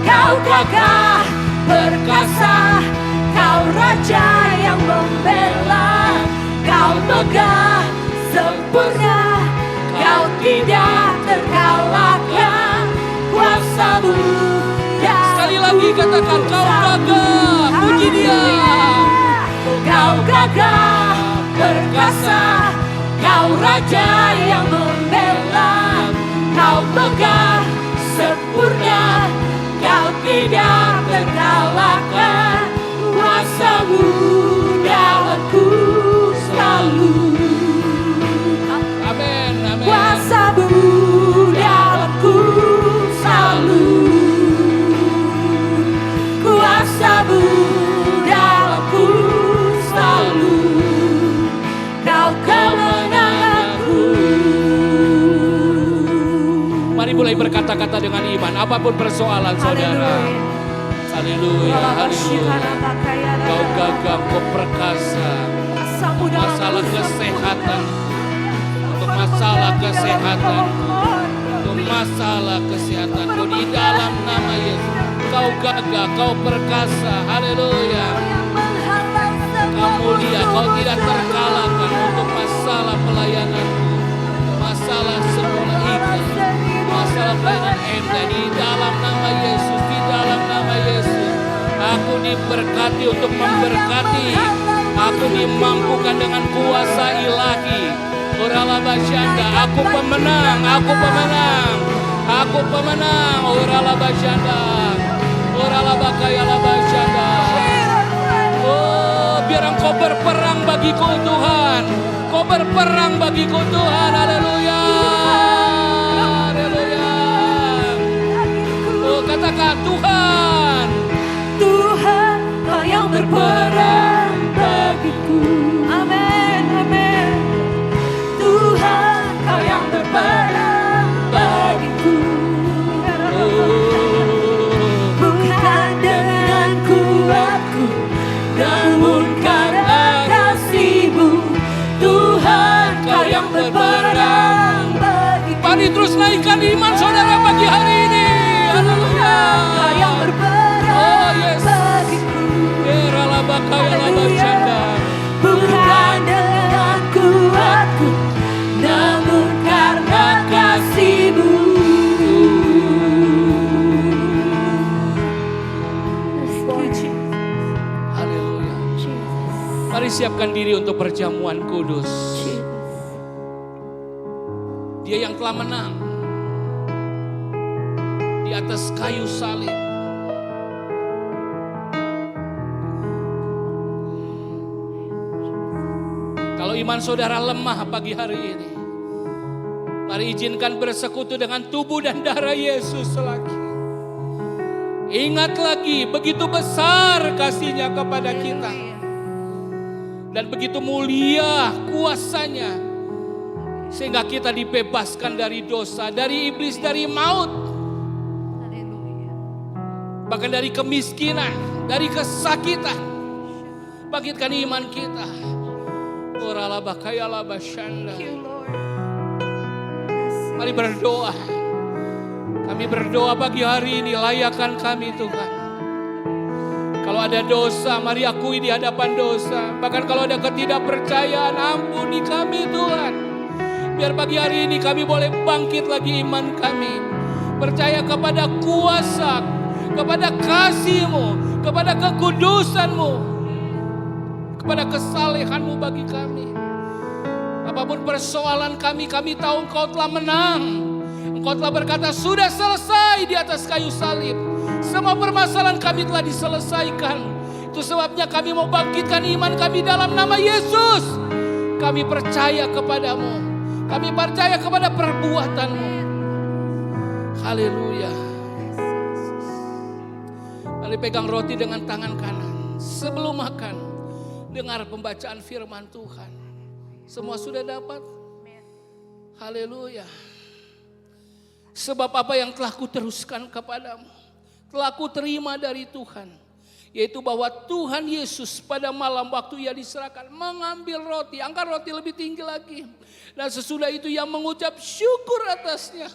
Kau gagah perkasa, kau raja yang membela. Kau megah sempurna, kau tidak terkalahkan. Kuasa-Mu Sekali lagi katakan kau gagah. Puji Dia. Kau gagah perkasa, kau raja yang membela. Kau megah sempurna, kau tidak terkalahkan. Kuasa-Mu dalamku selalu. Amin, amin. Kuasa-Mu dalamku selalu. Kuasa-Mu dalamku selalu. Kau kemenanganku. Mari mulai berkata-kata dengan iman. Apapun persoalan saudara. Haleluya, haleluya. Kau gagah, kau perkasa. Masalah kesehatan. Untuk masalah kesehatan. Untuk masalah kesehatan. Kau di dalam nama Yesus. Kau gagah, kau perkasa. Haleluya. Kau mulia, kau tidak terkalahkan untuk masalah pelayananmu. Masalah semula itu. Masalah pelayanan Anda di dalam nama Yesus. Di dalam nama Yesus. Aku diberkati untuk memberkati. Aku dimampukan dengan kuasa ilahi. Oralabashanda, aku pemenang, aku pemenang. Aku pemenang. Oralabashanda. Oralabakayalabashanda. Oh, biar engkau berperang bagiku Tuhan. Kau berperang bagiku Tuhan. Haleluya. Haleluya. Oh, katakan Tuhan. Tuhan, Kau yang berperang bagiku. Amin, amin. Tuhan, Kau yang berperang bagiku. Bukan dengan kuatku, namun karena kasih-Mu. Tuhan, Kau yang berperang bagiku. Mari terus naikkan iman saudara pagi hari ini. Haleluya. Kau yang berperang Oh, yes. bagiku. Eralabakayalabashanda. Mari siapkan diri untuk perjamuan kudus. Dia yang telah menang di atas kayu salib. Kalau iman saudara lemah pagi hari ini, mari izinkan bersekutu dengan tubuh dan darah Yesus lagi. Ingat lagi, begitu besar kasih-Nya kepada kita. Dan begitu mulia kuasanya. Sehingga kita dibebaskan dari dosa, dari iblis, dari maut. Bahkan dari kemiskinan, dari kesakitan. Bangkitkan iman kita. Mari berdoa. Kami berdoa pagi hari ini, layakkan kami Tuhan. Kalau ada dosa, mari akui di hadapan dosa. Bahkan kalau ada ketidakpercayaan, ampuni kami Tuhan. Biar pagi hari ini kami boleh bangkit lagi iman kami. Percaya kepada kuasa, kepada kasih-Mu, kepada kekudusan-Mu, kepada kesalehan-Mu bagi kami. Apapun persoalan kami tahu Engkau telah menang. Engkau telah berkata sudah selesai di atas kayu salib. Semua permasalahan kami telah diselesaikan. Itu sebabnya kami mau bangkitkan iman kami dalam nama Yesus. Kami percaya kepadamu. Kami percaya kepada perbuatan-Mu. Haleluya. Mari pegang roti dengan tangan kanan. Sebelum makan, dengar pembacaan firman Tuhan. Semua sudah dapat? Haleluya. Sebab apa yang telah kuteruskan kepadamu, telah kuterima dari Tuhan. Yaitu bahwa Tuhan Yesus pada malam waktu Ia diserahkan mengambil roti, angkat roti lebih tinggi lagi. Dan sesudah itu Ia mengucap syukur atasnya.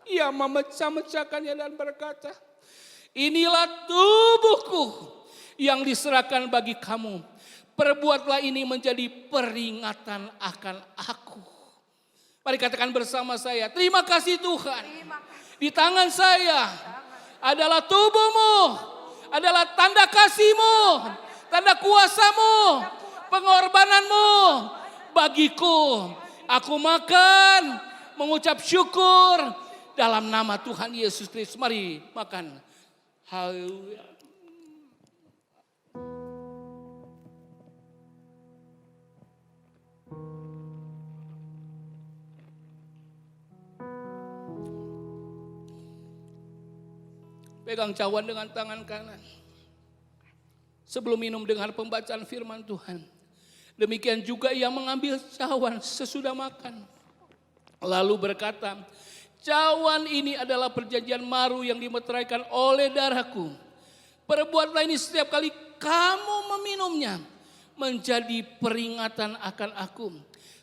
Ia memecah-mecahkannya dan berkata, inilah tubuhku yang diserahkan bagi kamu. Perbuatlah ini menjadi peringatan akan aku. Mari katakan bersama saya, terima kasih Tuhan. Di tangan saya adalah tubuh-Mu, adalah tanda kasih-Mu, tanda kuasa-Mu, pengorbanan-Mu bagiku. Aku makan, mengucap syukur dalam nama Tuhan Yesus Kristus. Mari makan. Haleluya. Pegang cawan dengan tangan kanan. Sebelum minum dengar pembacaan firman Tuhan. Demikian juga Ia mengambil cawan sesudah makan. Lalu berkata, cawan ini adalah perjanjian baru yang dimeteraikan oleh darahku. Perbuatlah ini setiap kali kamu meminumnya, menjadi peringatan akan aku.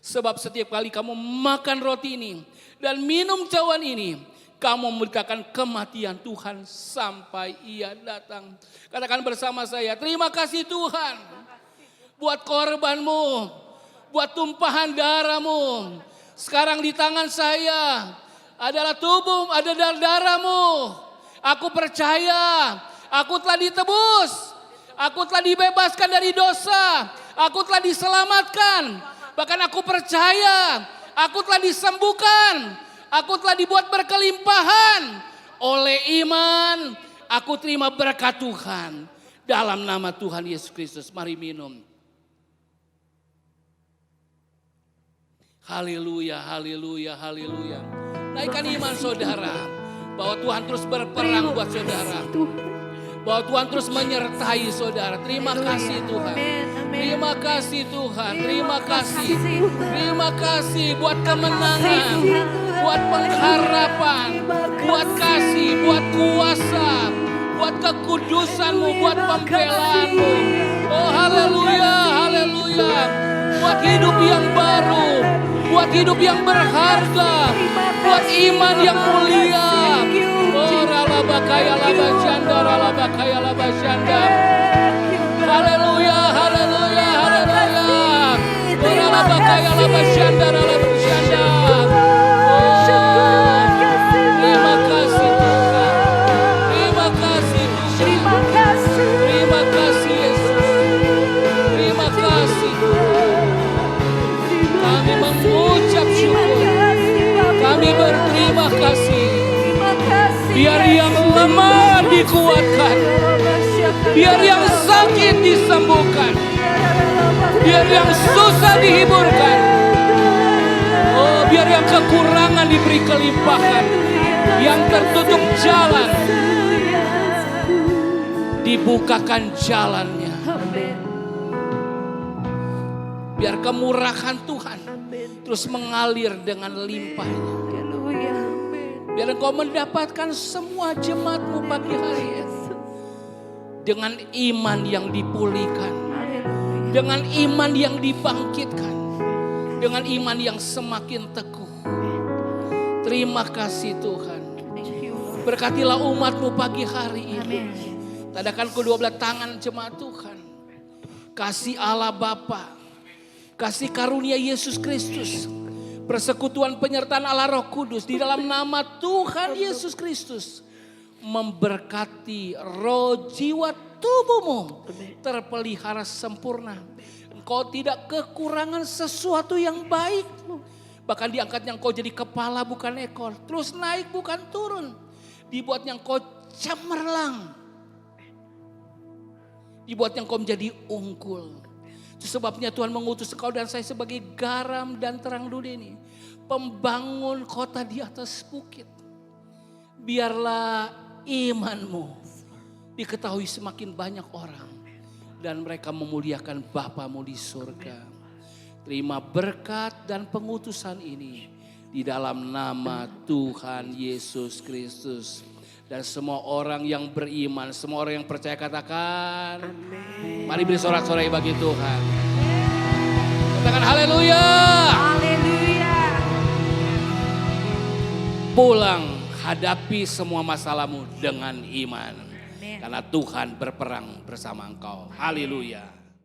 Sebab setiap kali kamu makan roti ini dan minum cawan ini, kamu memberitakan kematian Tuhan sampai Ia datang. Katakan bersama saya, terima kasih Tuhan buat korban-Mu, buat tumpahan darah-Mu. Sekarang di tangan saya adalah tubuh, ada darah-Mu. Aku percaya, aku telah ditebus, aku telah dibebaskan dari dosa, aku telah diselamatkan. Bahkan aku percaya, aku telah disembuhkan. Aku telah dibuat berkelimpahan oleh iman. Aku terima berkat Tuhan dalam nama Tuhan Yesus Kristus. Mari minum. Haleluya, haleluya, haleluya. Naikkan iman saudara. Bahwa Tuhan terus berperang buat saudara. Bahwa Tuhan terus menyertai saudara. Terima kasih Tuhan. Terima kasih Tuhan. Terima kasih. Terima kasih buat kemenangan. Buat pengharapan. Buat kasih. Buat kuasa. Buat kekudusan-Mu. Buat pembelaan-Mu. Oh haleluya. Haleluya. Buat hidup yang baru. Buat hidup yang berharga. Buat iman yang mulia. Oh ralabakaya labajanda. Ralabakaya labajanda. Haleluya. Haleluya. Haleluya. Oh ralabakaya labajanda. Ralabajanda. Terima kasih Tuhan. Terima kasih Tuhan. Terima kasih Yesus. Terima kasih. kasih. Biar yang lemah dikuatkan. Biar yang sakit disembuhkan. Biar yang susah dihiburkan. Oh, biar yang kekurangan diberi kelimpahan. Yang tertutup jalan dibukakan jalannya. Biar kemurahan Tuhan terus mengalir dengan limpahnya. Biar engkau mendapatkan semua jemaat-Mu pagi hari ini. Dengan iman yang dipulihkan. Dengan iman yang dibangkitkan. Dengan iman yang semakin teguh. Terima kasih Tuhan. Berkatilah umat-Mu pagi hari ini. Tadakan kedua belah tangan jemaat Tuhan. Kasih Allah Bapa, kasih karunia Yesus Kristus, persekutuan penyertaan Allah Roh Kudus di dalam nama Tuhan Yesus Kristus memberkati roh, jiwa, tubuhmu terpelihara sempurna. Engkau tidak kekurangan sesuatu yang baik. Bahkan diangkatnya engkau jadi kepala bukan ekor. Terus naik bukan turun. Dibuatnya engkau cemerlang. Dibuatnya engkau menjadi unggul. Itu sebabnya Tuhan mengutus engkau dan saya sebagai garam dan terang dunia ini. Pembangun kota di atas bukit. Biarlah imanmu diketahui semakin banyak orang. Dan mereka memuliakan Bapamu di surga. Terima berkat dan pengutusan ini. Di dalam nama Tuhan Yesus Kristus. Dan semua orang yang beriman, semua orang yang percaya katakan. Amin. Mari beri sorak-sorai bagi Tuhan. Katakan haleluya. Haleluya. Pulang hadapi semua masalahmu dengan iman. Karena Tuhan berperang bersama engkau. Haleluya.